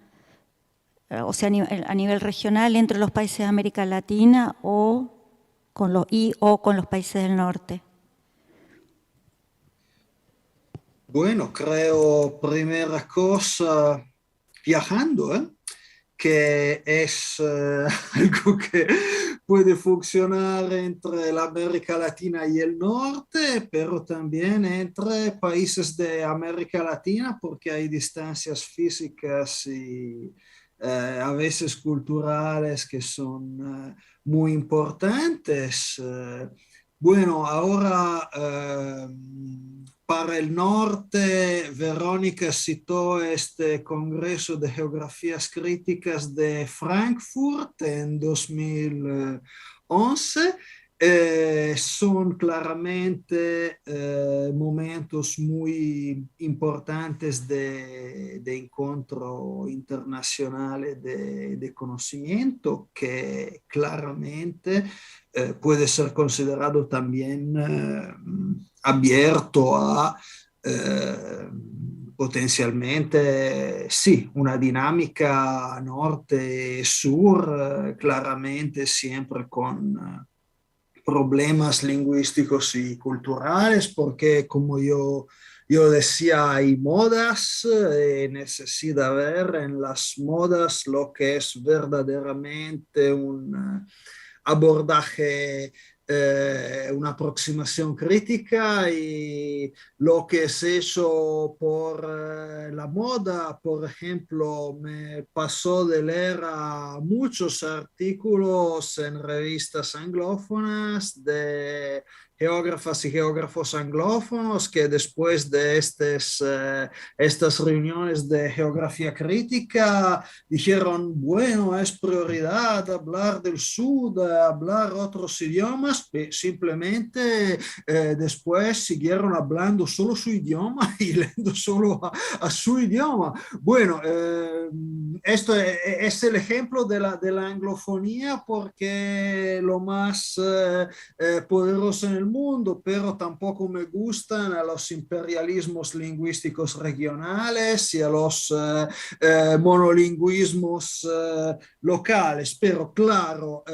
o sea, a nivel regional entre los países de América Latina o con los países del norte? Bueno, creo, primera cosa, viajando, que es algo que puede funcionar entre la América Latina y el norte, pero también entre países de América Latina, porque hay distancias físicas y a veces culturales que son muy importantes. Bueno, ahora para el norte, Verónica citó este Congreso de Geografías Críticas de Frankfurt en 2011. Son claramente momentos muy importantes de encuentro internacional de conocimiento que claramente puede ser considerado también abierto a potenzialmente sì, una dinamica norte-sur, claramente siempre con problemas lingüísticos y culturales, porque como yo decía, hay modas, necesita ver en las modas lo que es verdaderamente un abordaje, una aproximación crítica y lo que es hecho por la moda. Por ejemplo, me pasó de leer a muchos artículos en revistas anglófonas de geógrafas y geógrafos anglófonos que después de estas reuniones de geografía crítica dijeron, bueno, es prioridad hablar del sur, hablar otros idiomas, y simplemente después siguieron hablando solo su idioma y leyendo solo a su idioma. Bueno, esto es el ejemplo de la anglofonía porque lo más poderoso en el mundo, pero tampoco me gustan a los imperialismos lingüísticos regionales y a los monolingüismos locales, pero claro,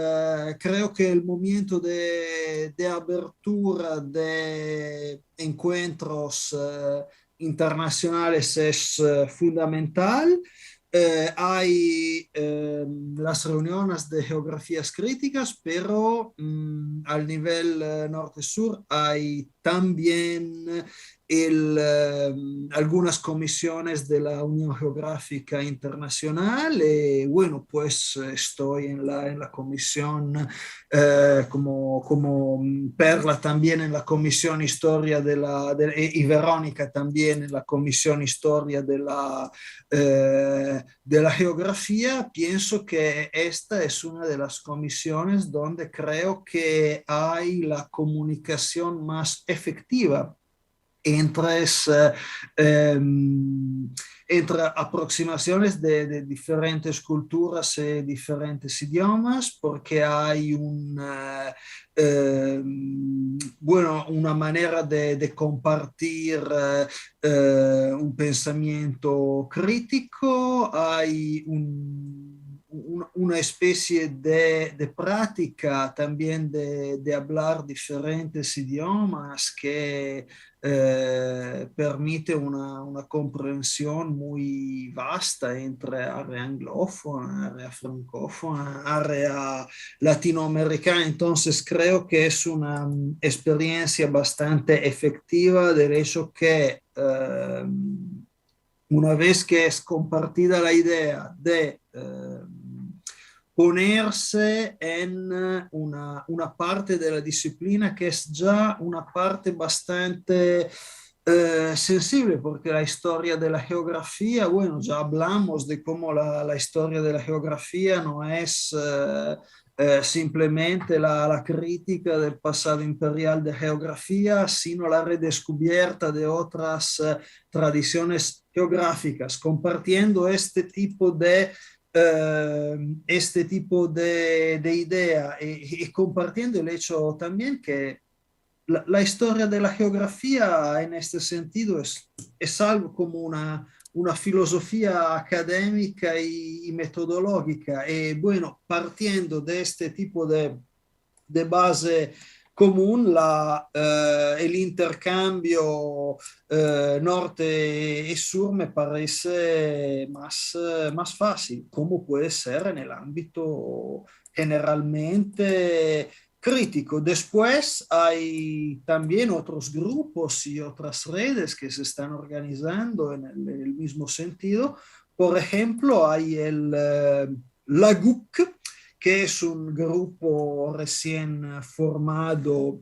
creo que el momento de apertura de encuentros internacionales es fundamental. Hay las reuniones de geografías críticas, pero al nivel norte-sur hay también algunas comisiones de la Unión Geográfica Internacional. Bueno, pues estoy en la comisión como Perla también en la comisión Historia y Verónica también en la comisión Historia de la geografía. Pienso que esta es una de las comisiones donde creo que hay la comunicación más efectiva entre aproximaciones de diferentes culturas y diferentes idiomas, porque hay una manera de compartir un pensamiento crítico, hay una especie de práctica también de hablar diferentes idiomas que permite una comprensión muy vasta entre área anglófona, área francófona, área latinoamericana. Entonces creo que es una experiencia bastante efectiva, del hecho que una vez que es compartida la idea de ponerse en una parte de la disciplina que es ya una parte bastante sensible, porque la historia de la geografía, bueno, ya hablamos de cómo la historia de la geografía no es simplemente la crítica del pasado imperial de geografía, sino la redescubierta de otras tradiciones geográficas, compartiendo este tipo de este tipo de idea y compartiendo el hecho también que la historia de la geografía en este sentido es algo como una filosofía académica y metodológica. Y bueno, partiendo de este tipo de base común, el intercambio norte y sur me parece más fácil, como puede ser en el ámbito generalmente crítico. Después hay también otros grupos y otras redes que se están organizando en el mismo sentido. Por ejemplo, hay la GUC, que es un grupo recién formado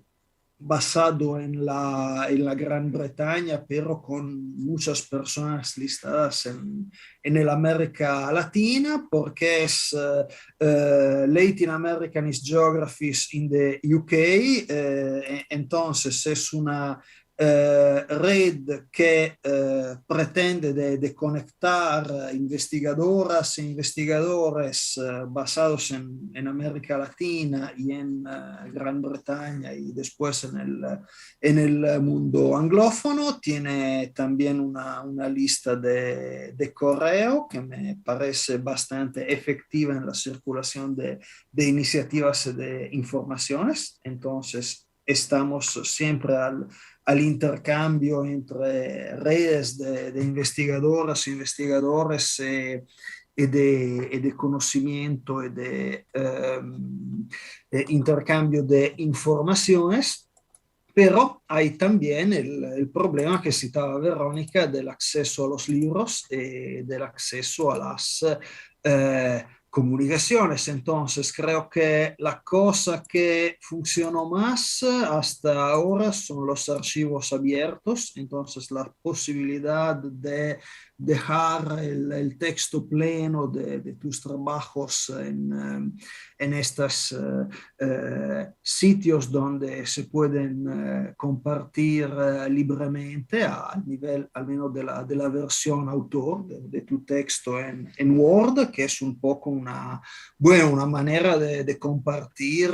basado en la Gran Bretaña, pero con muchas personas listadas en el América Latina, porque es Latin Americanist Geographies in the UK. Entonces es una red que pretende de conectar investigadoras e investigadores basados en América Latina y en Gran Bretaña y después en el mundo anglófono. Tiene también una lista de correo que me parece bastante efectiva en la circulación de iniciativas y de informaciones. Entonces, estamos siempre al intercambio entre redes de investigadoras e investigadores y de conocimiento y de intercambio de informaciones. Pero hay también el problema que citaba Verónica del acceso a los libros y del acceso a las comunicaciones. Entonces, creo que la cosa que funcionó más hasta ahora son los archivos abiertos. Entonces, la posibilidad de dejar el texto pleno de tus trabajos en estos sitios donde se pueden compartir libremente al nivel al menos de la versión autor de tu texto en Word, que es un poco una manera de compartir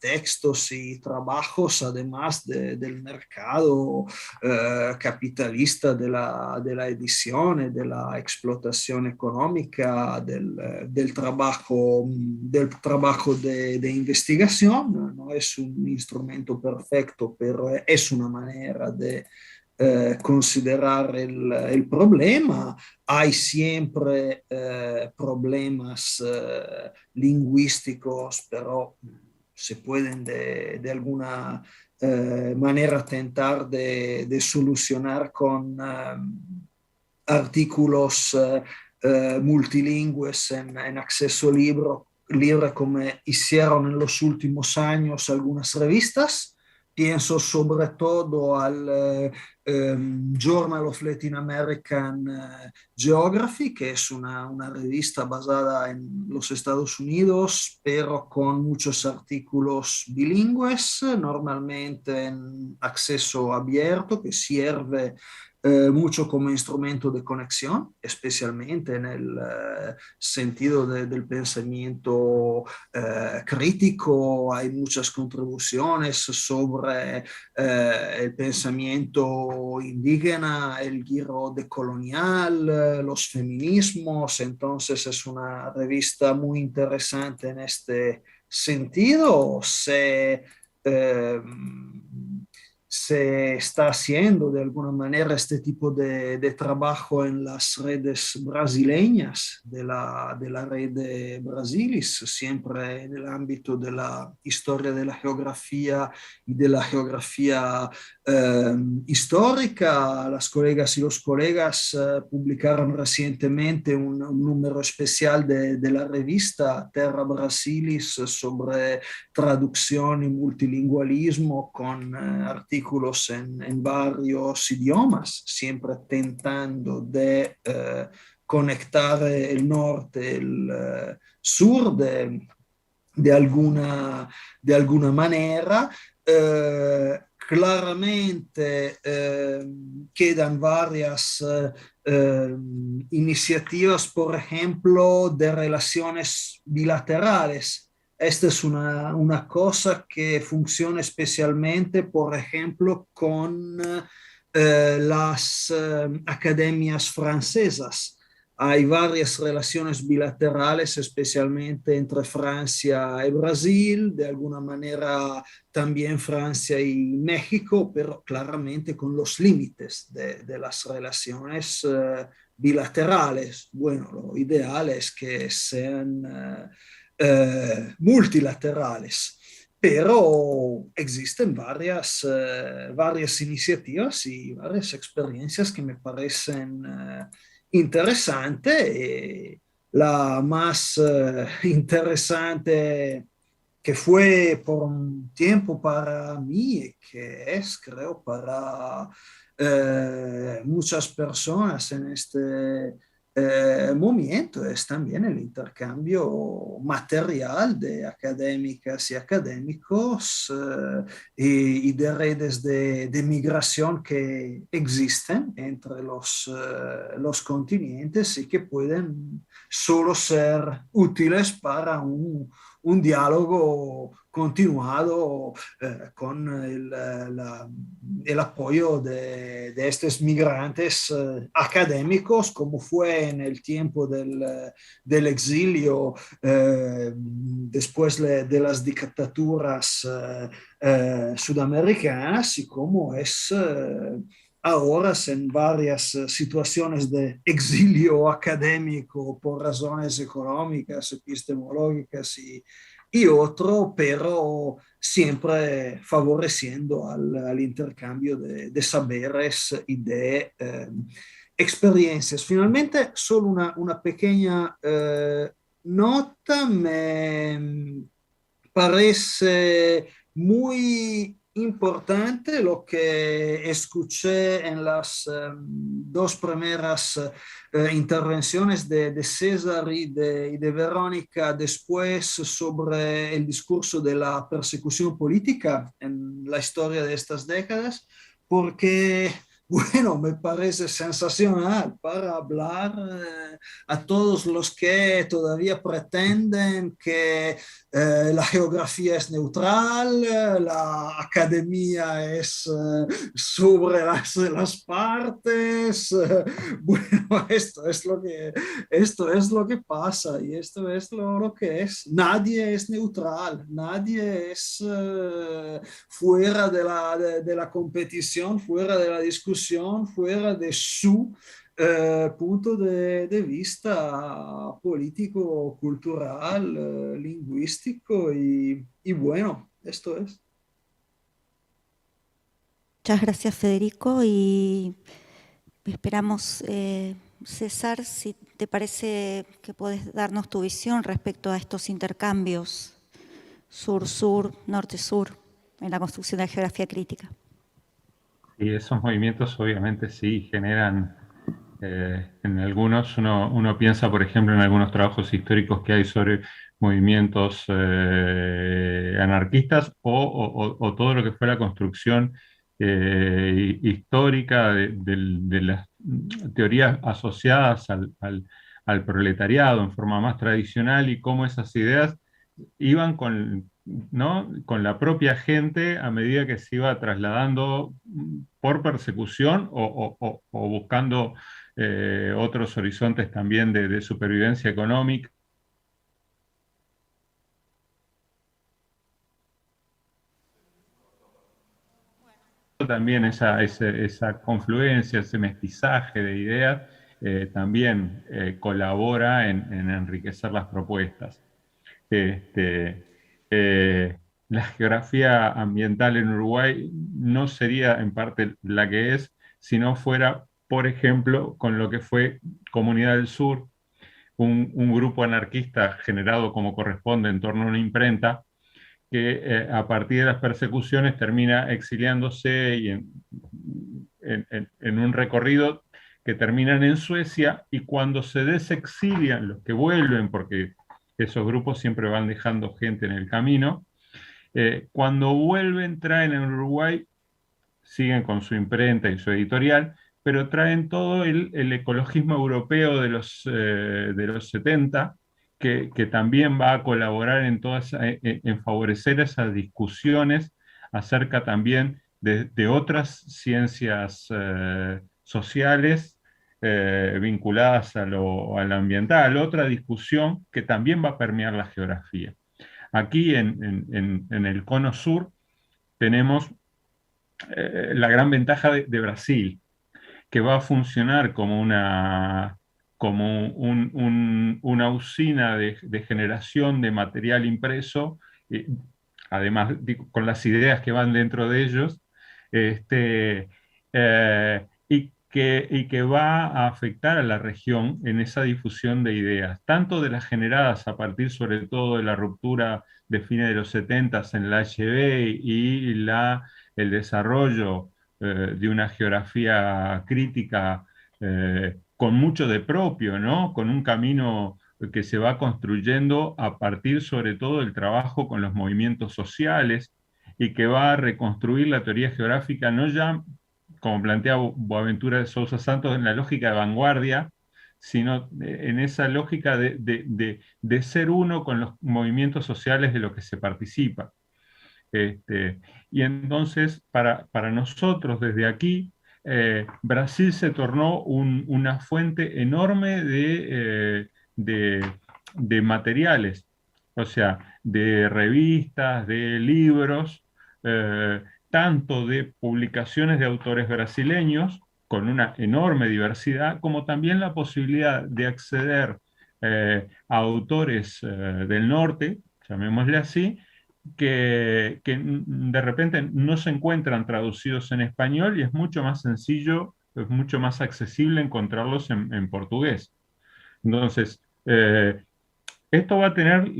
textos y trabajos, además del mercado capitalista de la edición, de la explotación económica, del trabajo de investigación. No es un instrumento perfecto, pero es una manera de considerar el problema. Hay siempre problemas lingüísticos, pero se pueden de alguna manera tentar de solucionar con artículos multilingües en acceso libre, como hicieron en los últimos años algunas revistas. Pienso sobre todo al Journal of Latin American Geography, que es una revista basada en los Estados Unidos, pero con muchos artículos bilingües, normalmente en acceso abierto, que sirve mucho como instrumento de conexión, especialmente en el sentido del pensamiento crítico. Hay muchas contribuciones sobre el pensamiento indígena, el giro decolonial, los feminismos. Entonces es una revista muy interesante en este sentido. Se está haciendo de alguna manera este tipo de trabajo en las redes brasileñas de la red de Brasilis, siempre en el ámbito de la historia de la geografía y de la geografía histórica. Las colegas y los colegas publicaron recientemente un número especial de la revista Terra Brasilis sobre traducción y multilingualismo con artículos en varios idiomas, siempre tentando de conectar el norte, el sur de alguna manera. claramente quedan varias iniciativas, por ejemplo, de relaciones bilaterales. Esta es una cosa que funciona especialmente, por ejemplo, con las academias francesas. Hay varias relaciones bilaterales, especialmente entre Francia y Brasil, de alguna manera también Francia y México, pero claramente con los límites de las relaciones bilaterales. Bueno, lo ideal es que sean multilaterales. Pero existen varias iniciativas y varias experiencias que me parecen interesante. La más interesante que fue por un tiempo para mí y que es, creo, para muchas personas en este momento, es también el intercambio material de académicas y académicos y de redes de migración que existen entre los continentes y que pueden solo ser útiles para un diálogo continuado con el apoyo de estos migrantes académicos, como fue en el tiempo del exilio después de las dictaduras sudamericanas y como es ahora en varias situaciones de exilio académico por razones económicas, epistemológicas y otro, pero siempre favoreciendo al intercambio de saberes y de experiencias. Finalmente, solo una pequeña nota, me parece muy importante lo que escuché en las dos primeras intervenciones de César y de Verónica después sobre el discurso de la persecución política en la historia de estas décadas, porque bueno, me parece sensacional para hablar a todos los que todavía pretenden que la geografía es neutral, la academia es sobre las partes. Bueno, esto es lo que pasa y esto es lo que es. Nadie es neutral, nadie es fuera de la competición, fuera de la discusión, fuera de su punto de vista político, cultural, lingüístico y bueno, esto es. Muchas gracias, Federico, y esperamos, César, si te parece que puedes darnos tu visión respecto a estos intercambios sur-sur, norte-sur en la construcción de la geografía crítica. Y esos movimientos obviamente sí generan, en algunos, uno piensa, por ejemplo, en algunos trabajos históricos que hay sobre movimientos anarquistas o todo lo que fue la construcción histórica de las teorías asociadas al proletariado en forma más tradicional y cómo esas ideas iban ¿no? con la propia gente a medida que se iba trasladando por persecución o buscando otros horizontes también de supervivencia económica. También esa confluencia, ese mestizaje de ideas también colabora en enriquecer las propuestas. La geografía ambiental en Uruguay no sería en parte la que es si no fuera, por ejemplo, con lo que fue Comunidad del Sur, un grupo anarquista generado como corresponde en torno a una imprenta que a partir de las persecuciones termina exiliándose y en un recorrido que terminan en Suecia, y cuando se desexilian los que vuelven, porque esos grupos siempre van dejando gente en el camino, cuando vuelven traen en Uruguay siguen con su imprenta y su editorial, pero traen todo el ecologismo europeo de los 70, que también va a colaborar en favorecer esas discusiones acerca también de otras ciencias sociales vinculadas a lo ambiental, otra discusión que también va a permear la geografía. Aquí en el cono sur tenemos la gran ventaja de Brasil, que va a funcionar como una usina de generación de material impreso, eh, además con las ideas que van dentro de ellos, este, y que va a afectar a la región en esa difusión de ideas, tanto de las generadas a partir sobre todo de la ruptura de fines de los 70 en la HB y el desarrollo de una geografía crítica con mucho de propio, ¿no? Con un camino que se va construyendo a partir sobre todo del trabajo con los movimientos sociales y que va a reconstruir la teoría geográfica no ya, como plantea Boaventura de Sousa Santos, en la lógica de vanguardia, sino en esa lógica de ser uno con los movimientos sociales de los que se participa. Y entonces, para nosotros desde aquí, Brasil se tornó una fuente enorme de materiales, o sea, de revistas, de libros, tanto de publicaciones de autores brasileños, con una enorme diversidad, como también la posibilidad de acceder a autores del norte, llamémosle así, que de repente no se encuentran traducidos en español y es mucho más sencillo, es mucho más accesible encontrarlos en portugués. Entonces, esto va a tener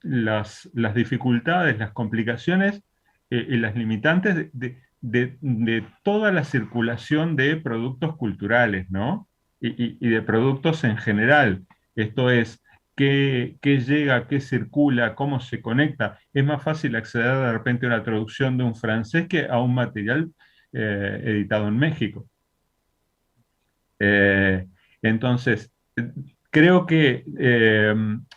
las dificultades, las complicaciones y las limitantes de toda la circulación de productos culturales, ¿no? Y de productos en general. Esto es, qué llega, qué circula, cómo se conecta. Es más fácil acceder de repente a una traducción de un francés que a un material editado en México. Entonces, creo que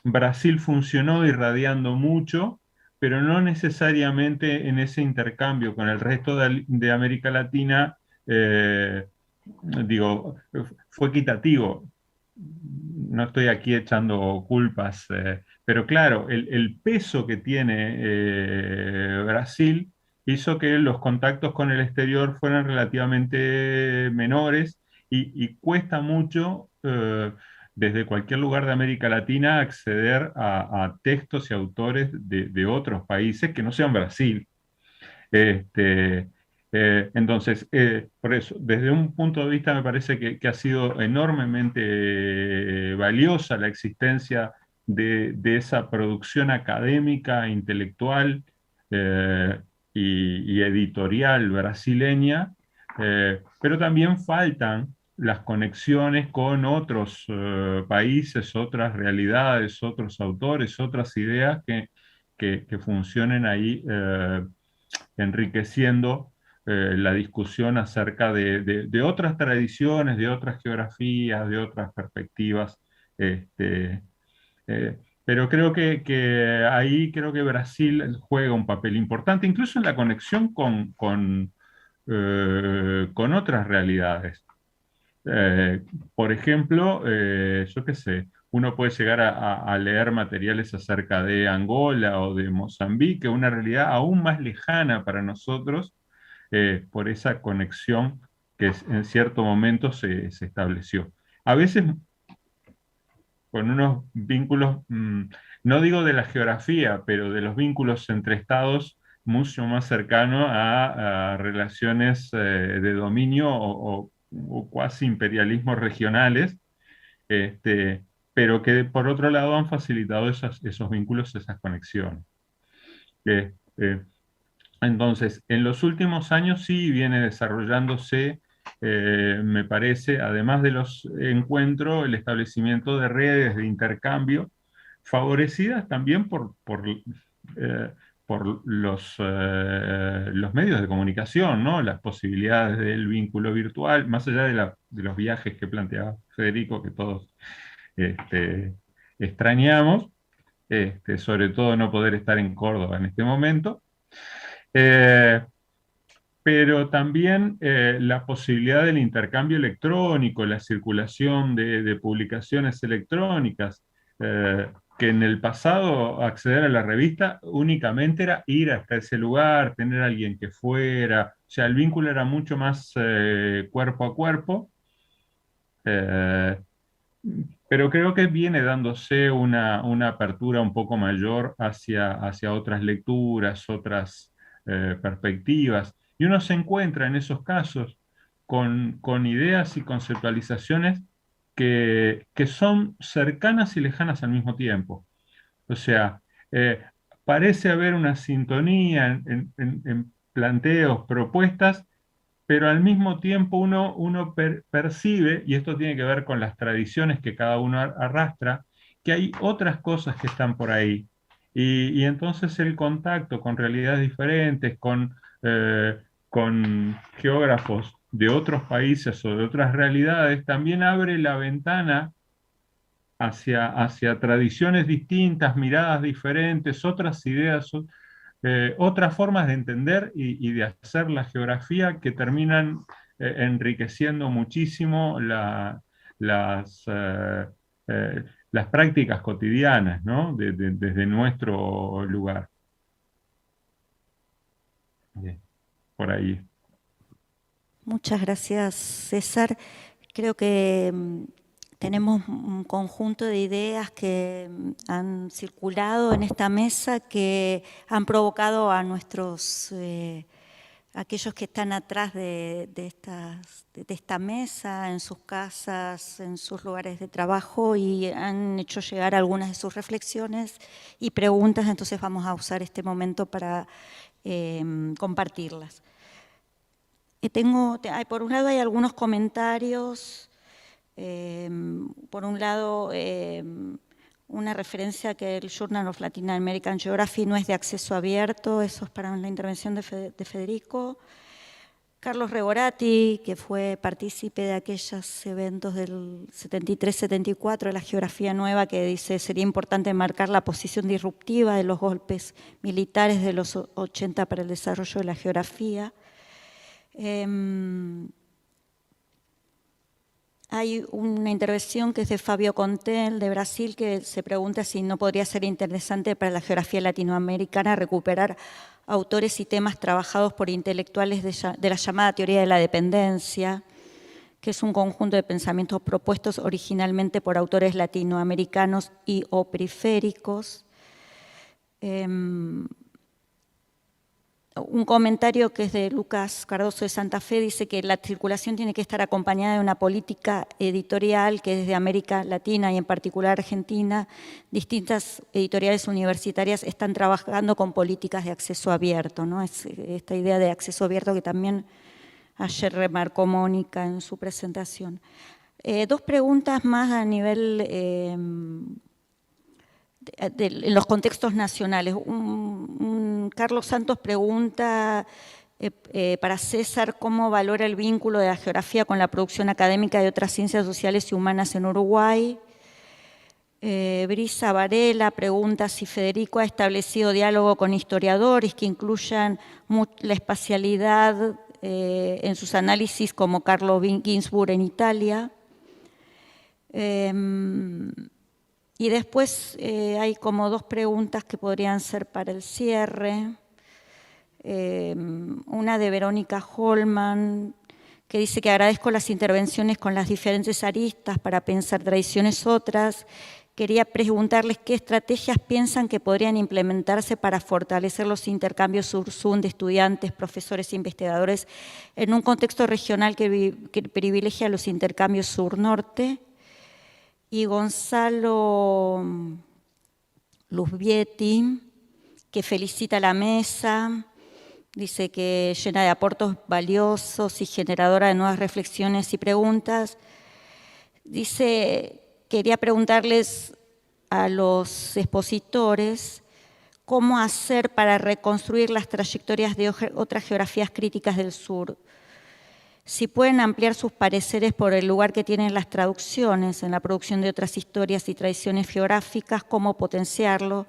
Brasil funcionó irradiando mucho, pero no necesariamente en ese intercambio con el resto de América Latina, digo, fue equitativo. No estoy aquí echando culpas, pero claro, el peso que tiene Brasil hizo que los contactos con el exterior fueran relativamente menores y cuesta mucho desde cualquier lugar de América Latina acceder a textos y autores de otros países que no sean Brasil. Entonces, por eso, desde un punto de vista me parece que ha sido enormemente valiosa la existencia de esa producción académica, intelectual y editorial brasileña, pero también faltan las conexiones con otros países, otras realidades, otros autores, otras ideas que funcionen ahí enriqueciendo la discusión acerca de otras tradiciones, de otras geografías, de otras perspectivas. Este, pero creo que ahí creo que Brasil juega un papel importante, incluso en la conexión con otras realidades. Por ejemplo, yo qué sé, uno puede llegar a leer materiales acerca de Angola o de Mozambique, una realidad aún más lejana para nosotros, por esa conexión que en cierto momento se estableció. A veces con unos vínculos, no digo de la geografía, pero de los vínculos entre estados mucho más cercanos a relaciones de dominio o cuasi imperialismos regionales, pero que por otro lado han facilitado esos vínculos, esas conexiones. Eh, eh, entonces, en los últimos años sí viene desarrollándose, me parece, además de los encuentros, el establecimiento de redes de intercambio, favorecidas también los medios de comunicación, ¿no? Las posibilidades del vínculo virtual, más allá de los viajes que planteaba Federico, que todos extrañamos, sobre todo no poder estar en Córdoba en este momento. Pero también la posibilidad del intercambio electrónico, la circulación de publicaciones electrónicas, que en el pasado acceder a la revista únicamente era ir hasta ese lugar, tener a alguien que fuera, o sea, el vínculo era mucho más cuerpo a cuerpo, pero creo que viene dándose una apertura un poco mayor hacia otras lecturas, otras perspectivas. Y uno se encuentra en esos casos con ideas y conceptualizaciones que son cercanas y lejanas al mismo tiempo. O sea, parece haber una sintonía en planteos, propuestas, pero al mismo tiempo uno percibe, y esto tiene que ver con las tradiciones que cada uno arrastra, que hay otras cosas que están por ahí. Y entonces el contacto con realidades diferentes, con geógrafos de otros países o de otras realidades, también abre la ventana hacia tradiciones distintas, miradas diferentes, otras ideas, otras formas de entender y de hacer la geografía que terminan enriqueciendo muchísimo las prácticas cotidianas, ¿no? Desde nuestro lugar. Bien, por ahí. Muchas gracias, César. Creo que tenemos un conjunto de ideas que han circulado en esta mesa que han provocado a nuestros, aquellos que están atrás de esta mesa, en sus casas, en sus lugares de trabajo, y han hecho llegar algunas de sus reflexiones y preguntas. Entonces vamos a usar este momento para compartirlas. Por un lado hay algunos comentarios. Por un lado, una referencia que el Journal of Latin American Geography no es de acceso abierto, eso es para la intervención de Federico. Carlos Reborati, que fue partícipe de aquellos eventos del 73-74, de la geografía nueva, que dice sería importante marcar la posición disruptiva de los golpes militares de los 80 para el desarrollo de la geografía. Hay una intervención que es de Fabio Contel, de Brasil, que se pregunta si no podría ser interesante para la geografía latinoamericana recuperar autores y temas trabajados por intelectuales de la llamada teoría de la dependencia, que es un conjunto de pensamientos propuestos originalmente por autores latinoamericanos y o periféricos. Un comentario que es de Lucas Cardoso de Santa Fe dice que la circulación tiene que estar acompañada de una política editorial que desde América Latina y en particular Argentina, distintas editoriales universitarias están trabajando con políticas de acceso abierto, ¿no? Es esta idea de acceso abierto que también ayer remarcó Mónica en su presentación. Dos preguntas más a nivel en los contextos nacionales. Carlos Santos pregunta para César cómo valora el vínculo de la geografía con la producción académica de otras ciencias sociales y humanas en Uruguay. Brisa Varela pregunta si Federico ha establecido diálogo con historiadores que incluyan la espacialidad en sus análisis, como Carlo Ginzburg en Italia. Y después hay como dos preguntas que podrían ser para el cierre. Una de Verónica Holman, que dice que agradezco las intervenciones con las diferentes aristas para pensar tradiciones otras. Quería preguntarles qué estrategias piensan que podrían implementarse para fortalecer los intercambios sur-sur de estudiantes, profesores e investigadores en un contexto regional que privilegia los intercambios sur-norte. Y Gonzalo Luzbietti, que felicita a la mesa, dice que llena de aportes valiosos y generadora de nuevas reflexiones y preguntas. Dice, quería preguntarles a los expositores cómo hacer para reconstruir las trayectorias de otras geografías críticas del sur. Si pueden ampliar sus pareceres por el lugar que tienen las traducciones en la producción de otras historias y tradiciones geográficas, cómo potenciarlo,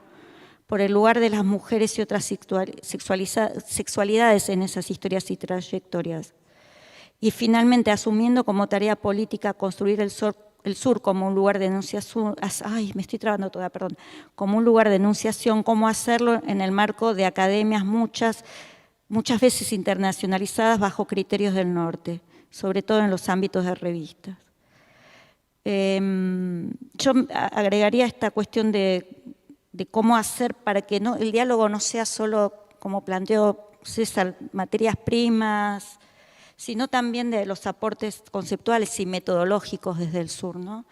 por el lugar de las mujeres y otras sexualidades en esas historias y trayectorias. Y finalmente, asumiendo como tarea política construir el sur como un lugar de enunciación, como un lugar de enunciación, cómo hacerlo en el marco de academias muchas veces internacionalizadas bajo criterios del norte, sobre todo en los ámbitos de revistas. Yo agregaría esta cuestión de cómo hacer para que el diálogo no sea solo, como planteó César, materias primas, sino también de los aportes conceptuales y metodológicos desde el sur, ¿no?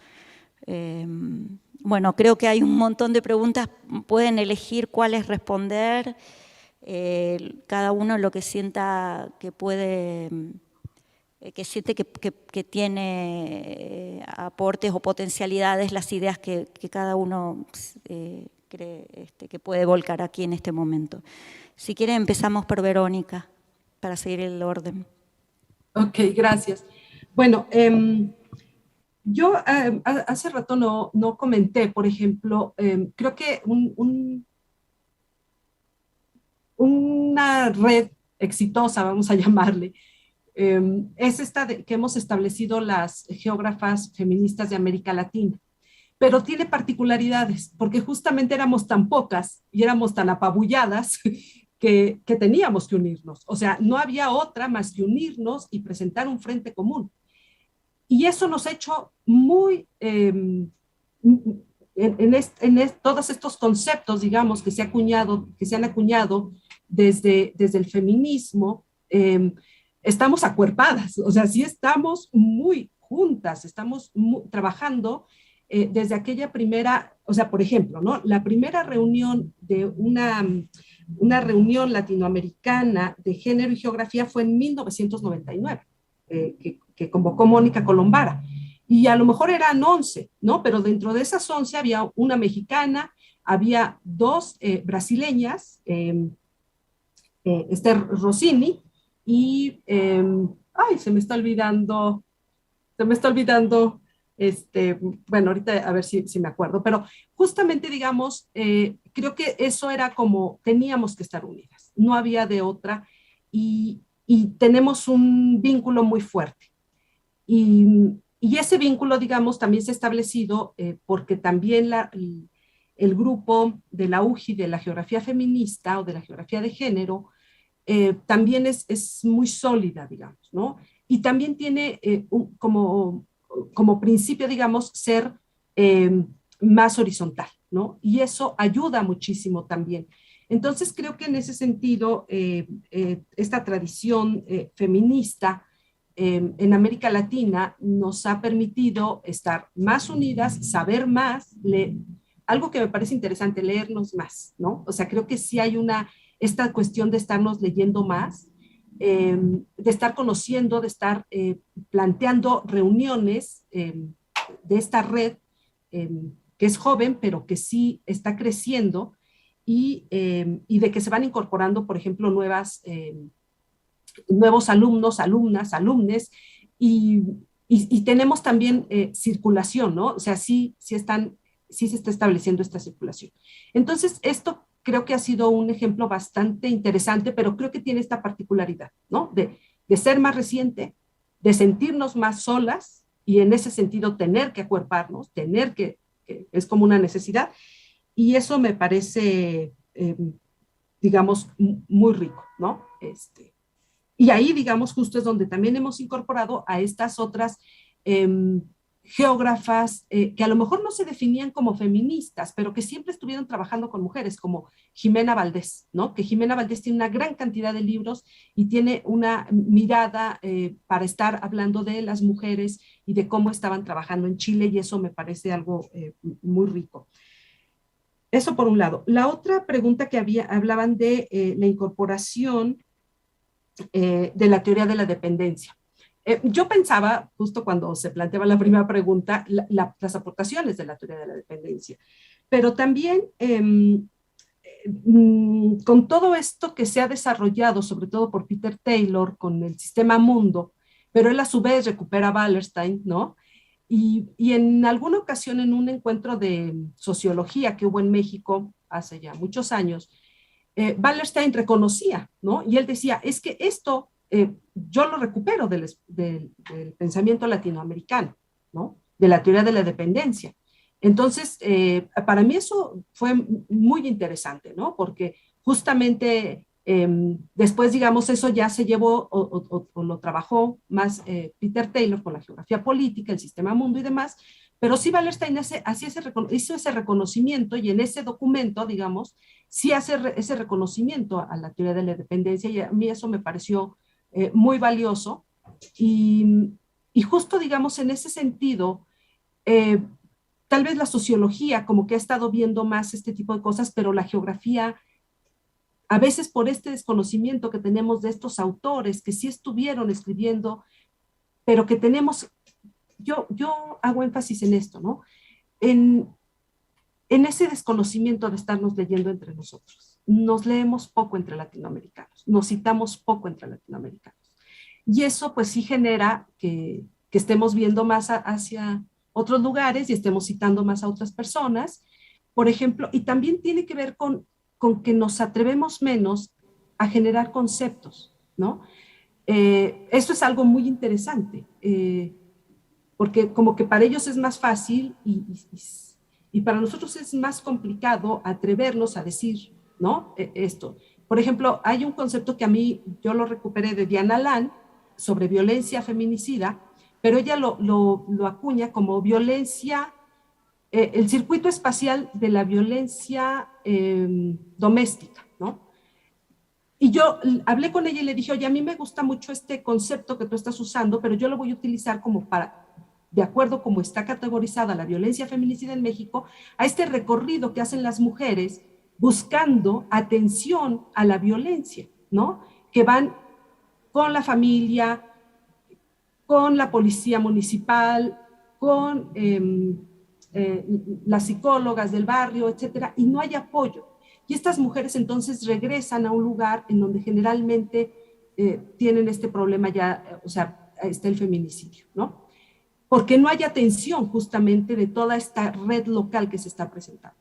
Bueno, creo que hay un montón de preguntas, pueden elegir cuáles responder, cada uno lo que sienta que puede, que siente que tiene aportes o potencialidades, las ideas que cada uno cree que puede volcar aquí en este momento. Si quieren empezamos por Verónica, para seguir el orden. Ok, gracias. Bueno, yo hace rato no comenté, por ejemplo, creo que una red exitosa, vamos a llamarle, es esta que hemos establecido las geógrafas feministas de América Latina, pero tiene particularidades, porque justamente éramos tan pocas y éramos tan apabulladas que teníamos que unirnos. O sea, no había otra más que unirnos y presentar un frente común. Y eso nos ha hecho muy, todos estos conceptos, digamos, que se han acuñado desde el feminismo, estamos acuerpadas, o sea, sí estamos muy juntas, estamos trabajando desde aquella primera, o sea, por ejemplo, ¿no? La primera reunión de una reunión latinoamericana de género y geografía fue en 1999, que convocó Mónica Colombara. Y a lo mejor eran 11, ¿no? Pero dentro de esas 11 había una mexicana, había dos brasileñas, Esther Rossini, y, se me está olvidando, bueno, ahorita a ver si me acuerdo, pero justamente, digamos, creo que eso era como, teníamos que estar unidas, no había de otra, y tenemos un vínculo muy fuerte. Y ese vínculo, digamos, también se ha establecido porque también el grupo de la UJI, de la geografía feminista o de la geografía de género, también es muy sólida, digamos, ¿no? Y también tiene como principio, digamos, ser más horizontal, ¿no? Y eso ayuda muchísimo también. Entonces, creo que en ese sentido, esta tradición feminista en América Latina nos ha permitido estar más unidas, saber más, algo que me parece interesante, leernos más, ¿no? O sea, creo que sí hay esta cuestión de estarnos leyendo más, de estar conociendo, de estar planteando reuniones de esta red que es joven, pero que sí está creciendo y de que se van incorporando, por ejemplo, nuevos alumnos, alumnas, alumnes, y tenemos también circulación, ¿no? O sea, sí se está estableciendo esta circulación. Entonces, esto creo que ha sido un ejemplo bastante interesante, pero creo que tiene esta particularidad, ¿no? De ser más reciente, de sentirnos más solas, y en ese sentido tener que acuerparnos, es como una necesidad, y eso me parece, digamos, muy rico, ¿no? Y ahí, digamos, justo es donde también hemos incorporado a estas otras geógrafas que a lo mejor no se definían como feministas, pero que siempre estuvieron trabajando con mujeres, como Jimena Valdés, ¿no? Que Jimena Valdés tiene una gran cantidad de libros y tiene una mirada para estar hablando de las mujeres y de cómo estaban trabajando en Chile, y eso me parece algo muy rico. Eso por un lado. La otra pregunta que hablaban de la incorporación de la teoría de la dependencia. Yo pensaba, justo cuando se planteaba la primera pregunta, las aportaciones de la teoría de la dependencia, pero también con todo esto que se ha desarrollado, sobre todo por Peter Taylor, con el sistema mundo, pero él a su vez recupera a Wallerstein, ¿no? Y en alguna ocasión en un encuentro de sociología que hubo en México hace ya muchos años, Wallerstein reconocía, ¿no? Y él decía, es que esto yo lo recupero del pensamiento latinoamericano, ¿no? De la teoría de la dependencia. Entonces, para mí eso fue muy interesante, ¿no? Porque justamente después, digamos, eso ya se llevó o lo trabajó más Peter Taylor con la geografía política, el sistema mundo y demás, pero sí Wallerstein hizo ese reconocimiento y en ese documento, digamos, sí hace ese reconocimiento a la teoría de la dependencia y a mí eso me pareció muy valioso y justo, digamos, en ese sentido, tal vez la sociología como que ha estado viendo más este tipo de cosas, pero la geografía, a veces por este desconocimiento que tenemos de estos autores que sí estuvieron escribiendo, pero que tenemos, yo hago énfasis en esto, ¿no? En ese desconocimiento de estarnos leyendo entre nosotros. Nos leemos poco entre latinoamericanos, nos citamos poco entre latinoamericanos. Y eso pues sí genera que estemos viendo más hacia otros lugares y estemos citando más a otras personas, por ejemplo, y también tiene que ver con que nos atrevemos menos a generar conceptos, ¿no? Esto es algo muy interesante, porque como que para ellos es más fácil y para nosotros es más complicado atrevernos a decir, ¿no? Esto. Por ejemplo, hay un concepto que a mí, yo lo recuperé de Diana Lan, sobre violencia feminicida, pero ella lo acuña como violencia, el circuito espacial de la violencia doméstica, ¿no? Y yo hablé con ella y le dije, oye, a mí me gusta mucho este concepto que tú estás usando, pero yo lo voy a utilizar como para, de acuerdo como está categorizada la violencia feminicida en México, a este recorrido que hacen las mujeres buscando atención a la violencia, ¿no? Que van con la familia, con la policía municipal, con las psicólogas del barrio, etcétera, y no hay apoyo. Y estas mujeres entonces regresan a un lugar en donde generalmente tienen este problema ya, o sea, está el feminicidio, ¿no? Porque no hay atención justamente de toda esta red local que se está presentando.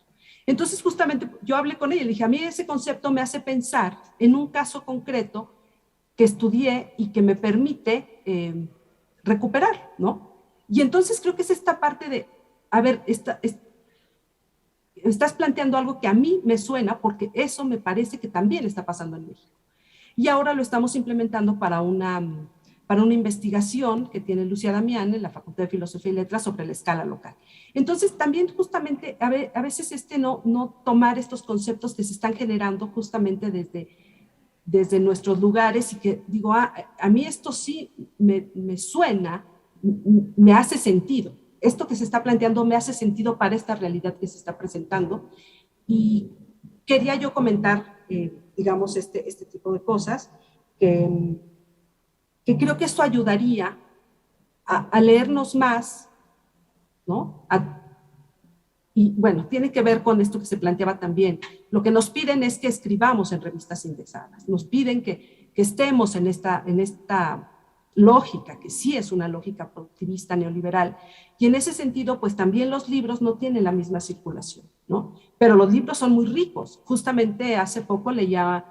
Entonces justamente yo hablé con ella y le dije, a mí ese concepto me hace pensar en un caso concreto que estudié y que me permite recuperar, ¿no? Y entonces creo que es esta parte de, a ver, estás planteando algo que a mí me suena porque eso me parece que también está pasando en México. Y ahora lo estamos implementando para una investigación que tiene Lucía Damián en la Facultad de Filosofía y Letras sobre la escala local. Entonces, también justamente, a veces no tomar estos conceptos que se están generando justamente desde nuestros lugares y que digo, a mí esto sí me suena, me hace sentido. Esto que se está planteando me hace sentido para esta realidad que se está presentando. Y quería yo comentar, digamos, este tipo de cosas que creo que esto ayudaría a leernos más, ¿no? Y bueno, tiene que ver con esto que se planteaba también. Lo que nos piden es que escribamos en revistas indexadas. Nos piden que estemos en esta lógica, que sí es una lógica productivista neoliberal. Y en ese sentido, pues también los libros no tienen la misma circulación, ¿no? Pero los libros son muy ricos. Justamente hace poco leía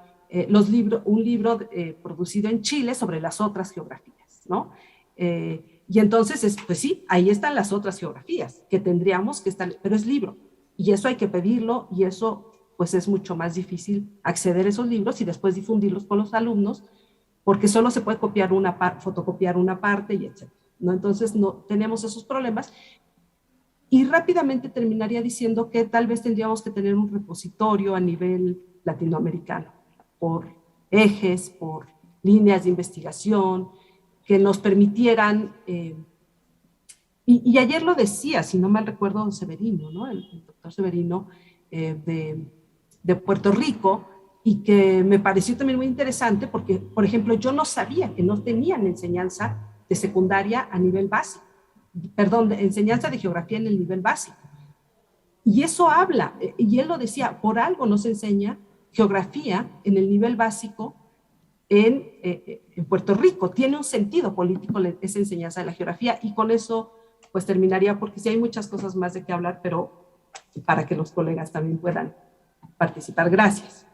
un libro producido en Chile sobre las otras geografías, ¿no? Y entonces, pues sí, ahí están las otras geografías que tendríamos que estar, pero es libro. Y eso hay que pedirlo y eso, pues es mucho más difícil acceder a esos libros y después difundirlos con los alumnos porque solo se puede fotocopiar una parte y etc. ¿no? Entonces, no tenemos esos problemas. Y rápidamente terminaría diciendo que tal vez tendríamos que tener un repositorio a nivel latinoamericano, por ejes, por líneas de investigación, que nos permitieran, y ayer lo decía, si no mal recuerdo, Severino, ¿no? el doctor Severino de Puerto Rico, y que me pareció también muy interesante porque, por ejemplo, yo no sabía que no tenían enseñanza de secundaria a nivel básico, perdón, enseñanza de geografía en el nivel básico. Y eso habla, y él lo decía, por algo nos enseña geografía en el nivel básico en Puerto Rico. Tiene un sentido político esa enseñanza de la geografía, y con eso pues terminaría, porque sí hay muchas cosas más de qué hablar, pero para que los colegas también puedan participar. Gracias.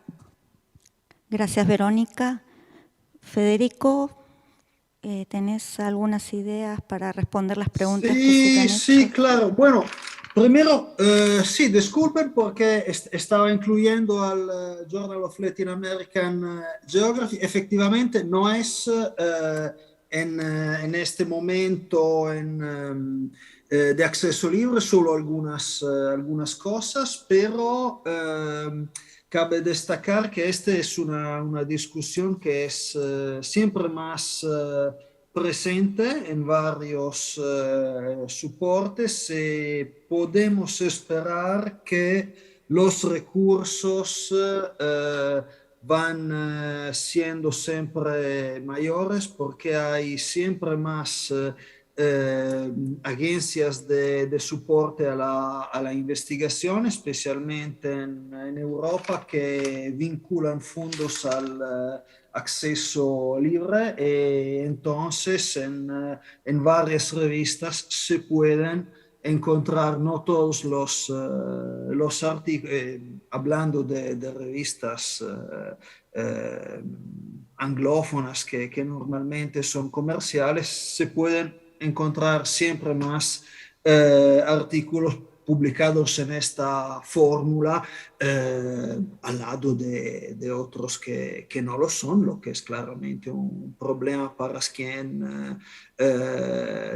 Gracias, Verónica. Federico, ¿tenés algunas ideas para responder las preguntas que se te han hecho? Sí, claro. Bueno, primero, sí, disculpen porque estaba incluyendo al Journal of Latin American Geography. Efectivamente, no es en este momento de acceso libre, solo algunas cosas, pero cabe destacar que esta es una discusión que es siempre más presente en varios soportes. Podemos esperar que los recursos van siendo siempre mayores porque hay siempre más agencias de soporte a la investigación, especialmente en Europa, que vinculan fondos al acceso libre, y entonces en varias revistas se pueden encontrar no todos los artículos, hablando de revistas anglófonas que normalmente son comerciales, se pueden encontrar siempre más artículos publicados en esta fórmula al lado de otros que no lo son, lo que es claramente un problema para quien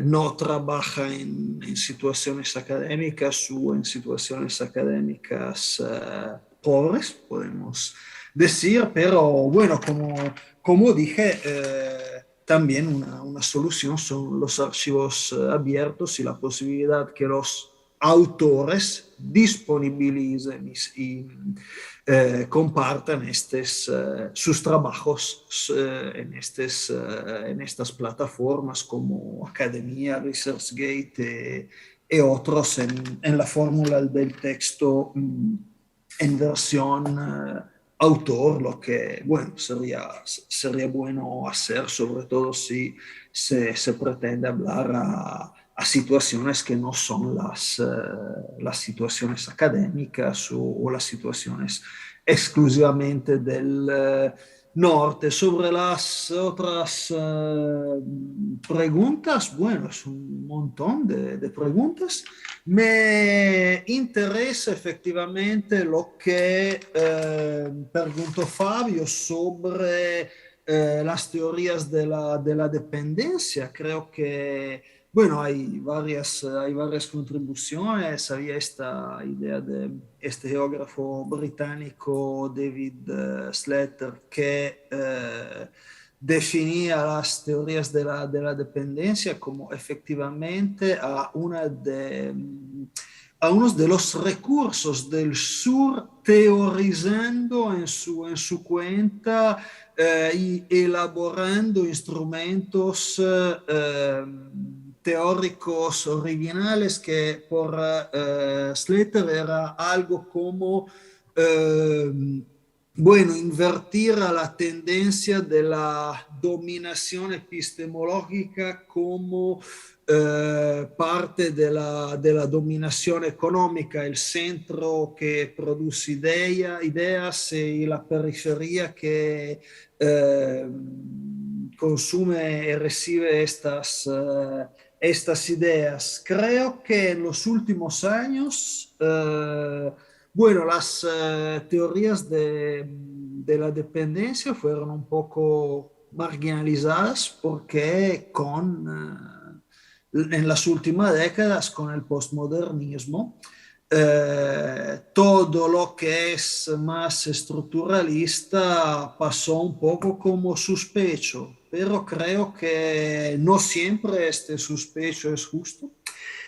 no trabaja en situaciones académicas o en situaciones académicas pobres, podemos decir, pero bueno, como dije, también una solución son los archivos abiertos y la posibilidad que los autores disponibilicen y compartan sus trabajos en estas plataformas como Academia, ResearchGate y otros en la fórmula del texto en versión autor, lo que, bueno, sería bueno hacer, sobre todo si se pretende hablar a situaciones que no son las situaciones académicas o las situaciones exclusivamente del norte. Sobre las otras preguntas, bueno, es un montón de preguntas. Me interesa effettivamente lo que preguntó Fabio sobre las teorías de la dependencia. Creo que, bueno, hay varias contribuciones. Había esta idea de este geógrafo británico David Slater que definía las teorías de la dependencia como efectivamente a uno de los recursos del sur teorizando en su cuenta y elaborando instrumentos teóricos originales que por Slater era algo como bueno, invertir a la tendencia de la dominación epistemológica como parte de la dominación económica, el centro que produce ideas y la periferia que consume y recibe estas ideas. Creo que en los últimos años bueno, las teorías de la dependencia fueron un poco marginalizadas porque en las últimas décadas con el postmodernismo, todo lo que es más estructuralista pasó un poco como sospecho, pero creo que no siempre este sospecho es justo.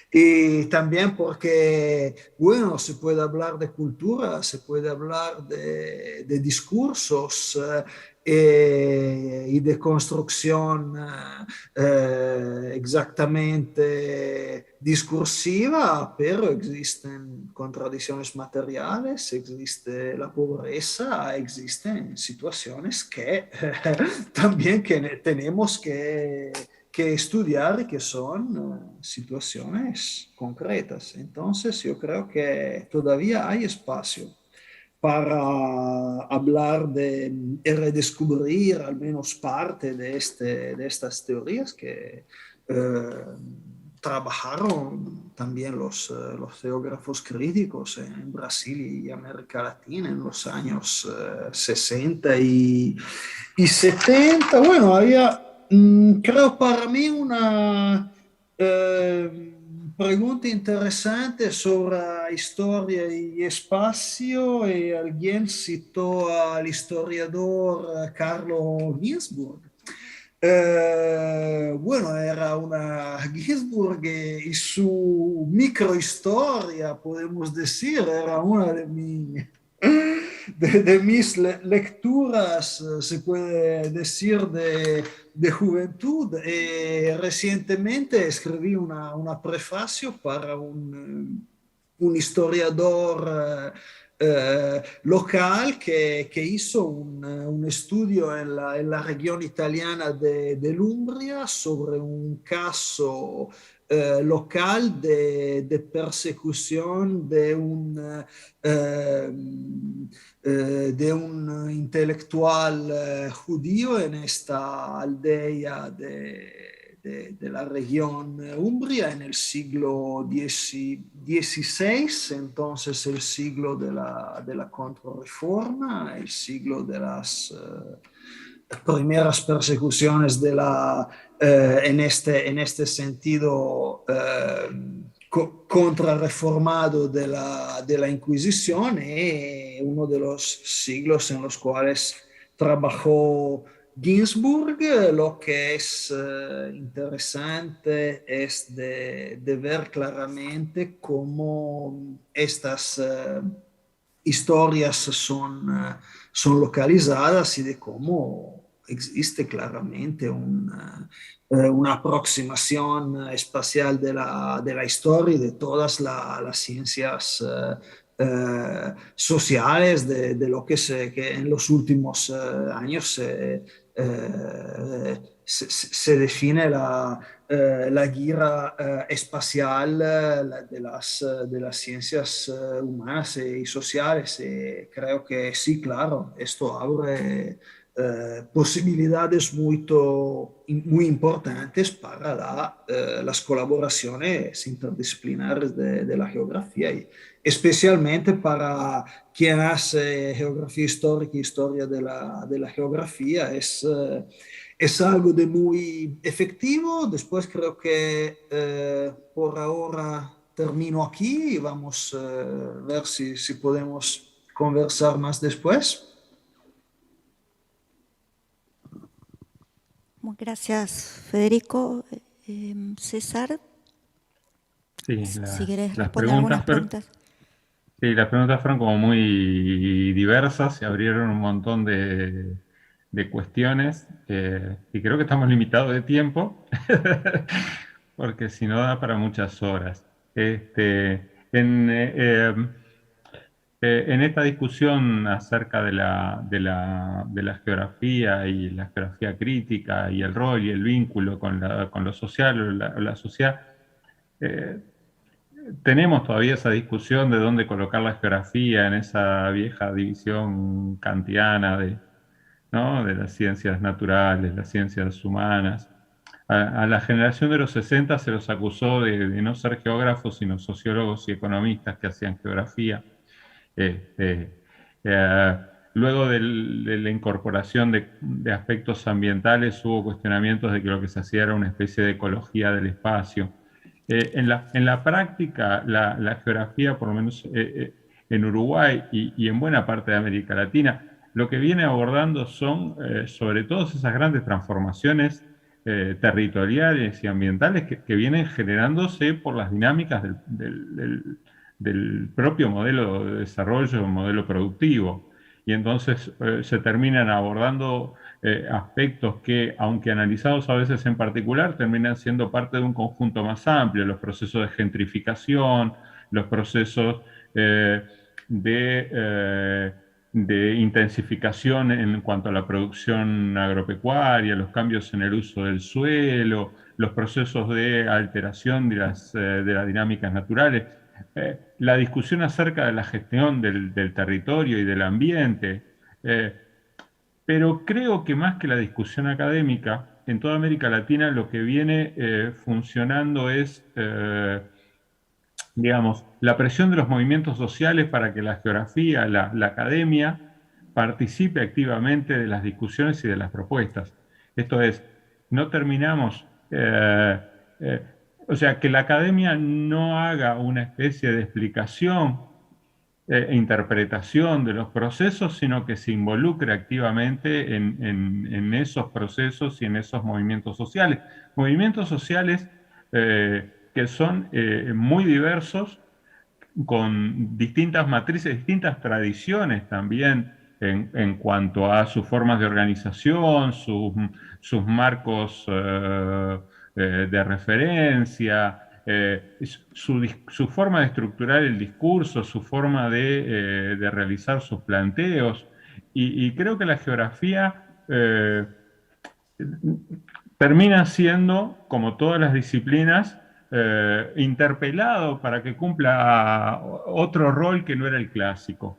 Y también porque, bueno, se puede hablar de cultura, se puede hablar de discursos y de construcción exactamente discursiva, pero existen contradicciones materiales, existe la pobreza, existen situaciones que también tenemos que estudiar y que son situaciones concretas. Entonces yo creo que todavía hay espacio para hablar de redescubrir al menos parte de estas teorías que trabajaron también los geógrafos críticos en Brasil y América Latina en los años 60 y 70. Bueno, había, creo para mí, una pregunta interesante sobre historia y espacio, y alguien citó al historiador Carlo Ginzburg. Bueno, era una Ginzburg y su microhistoria, podemos decir, era una de mis lecturas, se puede decir, de juventud. Recientemente escribí una prefacio para un historiador local que hizo un estudio en la región italiana de Umbria sobre un caso local de persecución de un intelectual judío en esta aldea de la región Umbria en el siglo XVI, entonces el siglo de la Contrarreforma, el siglo de las primeras persecuciones en este sentido contrarreformado de la Inquisición, y uno de los siglos en los cuales trabajó Ginzburg. Lo que es interesante es de ver claramente cómo estas historias son localizadas y de cómo existe claramente una aproximación espacial de la historia y de todas las ciencias sociales, de lo que en los últimos años se define la guerra espacial de las ciencias humanas y sociales. Y creo que sí, claro, esto abre posibilidades muy importantes para las colaboraciones interdisciplinares de la geografía, y especialmente para quien hace geografía histórica y historia de la geografía. Es algo de muy efectivo. Después creo que por ahora termino aquí y vamos a ver si podemos conversar más después. Gracias, Federico. César, Sí, si querés las responder algunas preguntas. Sí, las preguntas fueron como muy diversas, se abrieron un montón de cuestiones, y creo que estamos limitados de tiempo, porque si no da para muchas horas. En esta discusión acerca de la geografía y la geografía crítica y el rol y el vínculo con lo social o la sociedad, tenemos todavía esa discusión de dónde colocar la geografía en esa vieja división kantiana ¿no? de las ciencias naturales, las ciencias humanas. A la generación de los 60 se los acusó de no ser geógrafos, sino sociólogos y economistas que hacían geografía. Luego de la incorporación de aspectos ambientales, hubo cuestionamientos de que lo que se hacía era una especie de ecología del espacio. En la práctica, la geografía, por lo menos en Uruguay y en buena parte de América Latina, lo que viene abordando son sobre todo esas grandes transformaciones territoriales y ambientales que vienen generándose por las dinámicas del propio modelo de desarrollo, modelo productivo. y entonces se terminan abordando aspectos que, aunque analizados a veces en particular, terminan siendo parte de un conjunto más amplio, los procesos de gentrificación, los procesos de intensificación en cuanto a la producción agropecuaria, los cambios en el uso del suelo, los procesos de alteración de las dinámicas naturales, la discusión acerca de la gestión del territorio y del ambiente. Pero creo que más que la discusión académica, en toda América Latina lo que viene funcionando es, digamos, la presión de los movimientos sociales para que la geografía, la academia, participe activamente de las discusiones y de las propuestas. Esto es, no terminamos, o sea, que la academia no haga una especie de explicación interpretación de los procesos, sino que se involucre activamente en esos procesos y en esos movimientos sociales. Movimientos sociales que son muy diversos, con distintas matrices, distintas tradiciones también en cuanto a sus formas de organización, sus marcos de referencia, su forma de estructurar el discurso, su forma de realizar sus planteos. Y creo que la geografía termina siendo, como todas las disciplinas, interpelado para que cumpla otro rol que no era el clásico.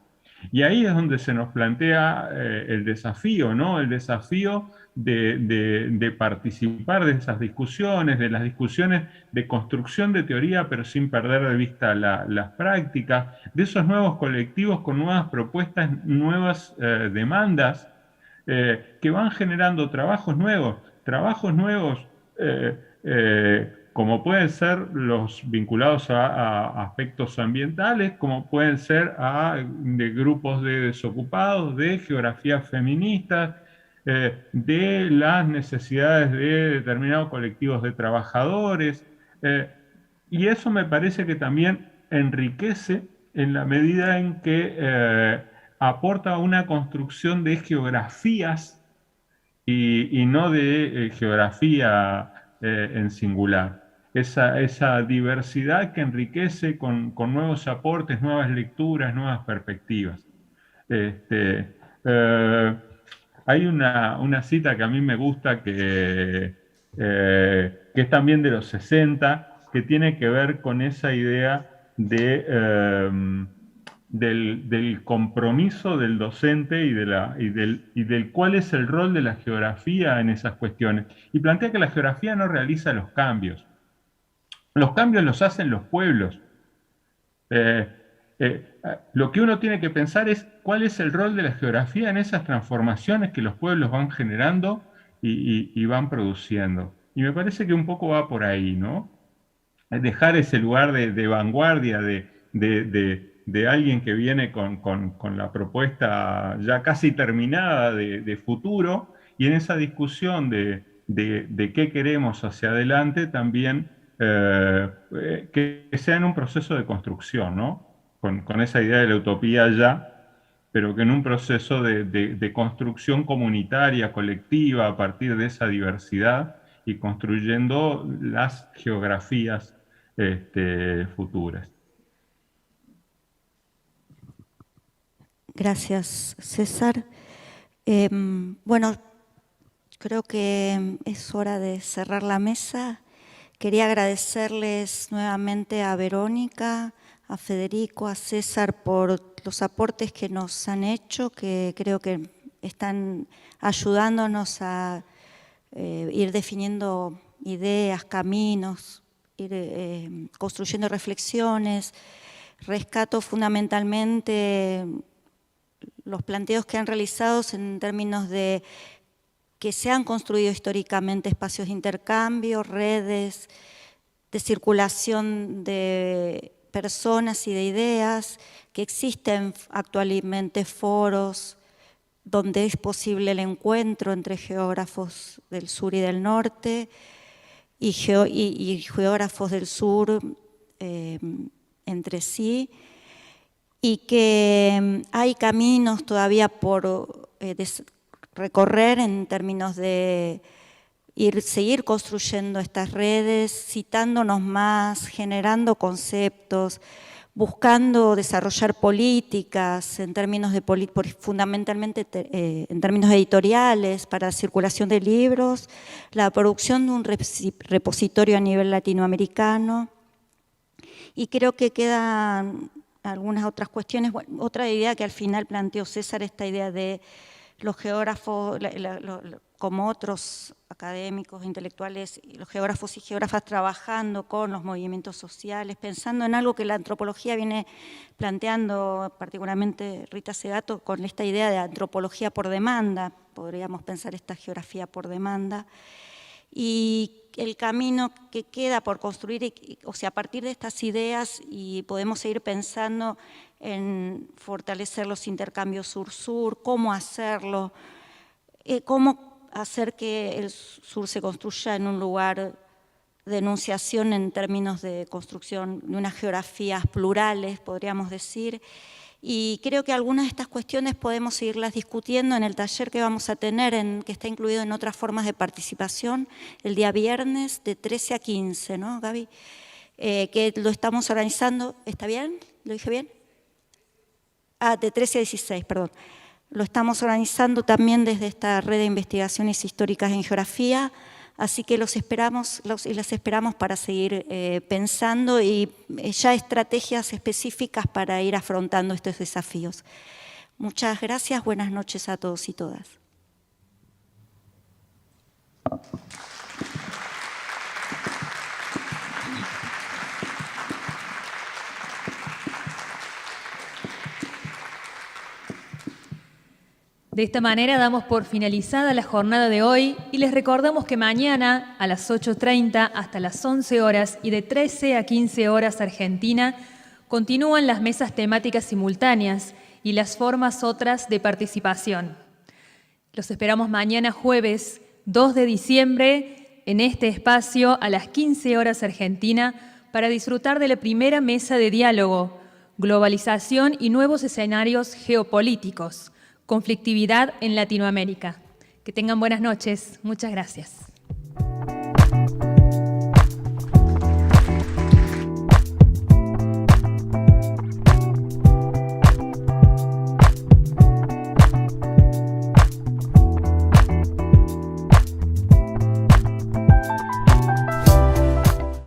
Y ahí es donde se nos plantea el desafío, ¿no? El desafío de participar de esas discusiones, de las discusiones de construcción de teoría, pero sin perder de vista las prácticas, de esos nuevos colectivos con nuevas propuestas, nuevas demandas, que van generando trabajos nuevos como pueden ser los vinculados a aspectos ambientales, como pueden ser de grupos de desocupados, de geografías feministas, de las necesidades de determinados colectivos de trabajadores. Y eso me parece que también enriquece en la medida en que aporta una construcción de geografías y no de geografía en singular. Esa diversidad que enriquece con nuevos aportes, nuevas lecturas, nuevas perspectivas. Hay una cita que a mí me gusta que es también de los 60, que tiene que ver con esa idea del compromiso del docente y del cuál es el rol de la geografía en esas cuestiones. Y plantea que la geografía no realiza los cambios. Los cambios los hacen los pueblos. Lo que uno tiene que pensar es cuál es el rol de la geografía en esas transformaciones que los pueblos van generando y van produciendo. Y me parece que un poco va por ahí, ¿no? Dejar ese lugar de vanguardia, de alguien que viene con la propuesta ya casi terminada de futuro, y en esa discusión de qué queremos hacia adelante también que sea en un proceso de construcción, ¿no? Con esa idea de la utopía ya, pero que en un proceso de construcción comunitaria, colectiva, a partir de esa diversidad y construyendo las geografías futuras. Gracias, César. Bueno, creo que es hora de cerrar la mesa. Quería agradecerles nuevamente a Verónica, a Federico, a César por los aportes que nos han hecho, que creo que están ayudándonos a ir definiendo ideas, caminos, ir construyendo reflexiones. Rescato fundamentalmente los planteos que han realizado en términos de que se han construido históricamente espacios de intercambio, redes de circulación de personas y de ideas, que existen actualmente foros donde es posible el encuentro entre geógrafos del sur y del norte y geógrafos del sur entre sí, y que hay caminos todavía por recorrer en términos de seguir construyendo estas redes, citándonos más, generando conceptos, buscando desarrollar políticas en términos de fundamentalmente en términos editoriales para la circulación de libros, la producción de un repositorio a nivel latinoamericano, y creo que quedan algunas otras cuestiones. Bueno, otra idea que al final planteó César, esta idea de los geógrafos, como otros académicos, intelectuales, los geógrafos y geógrafas trabajando con los movimientos sociales, pensando en algo que la antropología viene planteando, particularmente Rita Segato, con esta idea de antropología por demanda, podríamos pensar esta geografía por demanda, y el camino que queda por construir, o sea, a partir de estas ideas, y podemos seguir pensando en fortalecer los intercambios sur-sur, cómo hacerlo, cómo hacer que el sur se construya en un lugar de enunciación en términos de construcción de unas geografías plurales, podríamos decir. Y creo que algunas de estas cuestiones podemos seguirlas discutiendo en el taller que vamos a tener, que está incluido en otras formas de participación, el día viernes de 13 a 15, ¿no, Gaby? Que lo estamos organizando, ¿está bien? ¿Lo dije bien? De 13 a 16, perdón. Lo estamos organizando también desde esta red de investigaciones históricas en geografía, así que los esperamos y las esperamos para seguir pensando y ya estrategias específicas para ir afrontando estos desafíos. Muchas gracias, buenas noches a todos y todas. De esta manera damos por finalizada la jornada de hoy y les recordamos que mañana a las 8:30 hasta las 11 horas y de 13 a 15 horas Argentina continúan las mesas temáticas simultáneas y las formas otras de participación. Los esperamos mañana jueves 2 de diciembre en este espacio a las 15 horas Argentina para disfrutar de la primera mesa de diálogo, globalización y nuevos escenarios geopolíticos. Conflictividad en Latinoamérica. Que tengan buenas noches. Muchas gracias.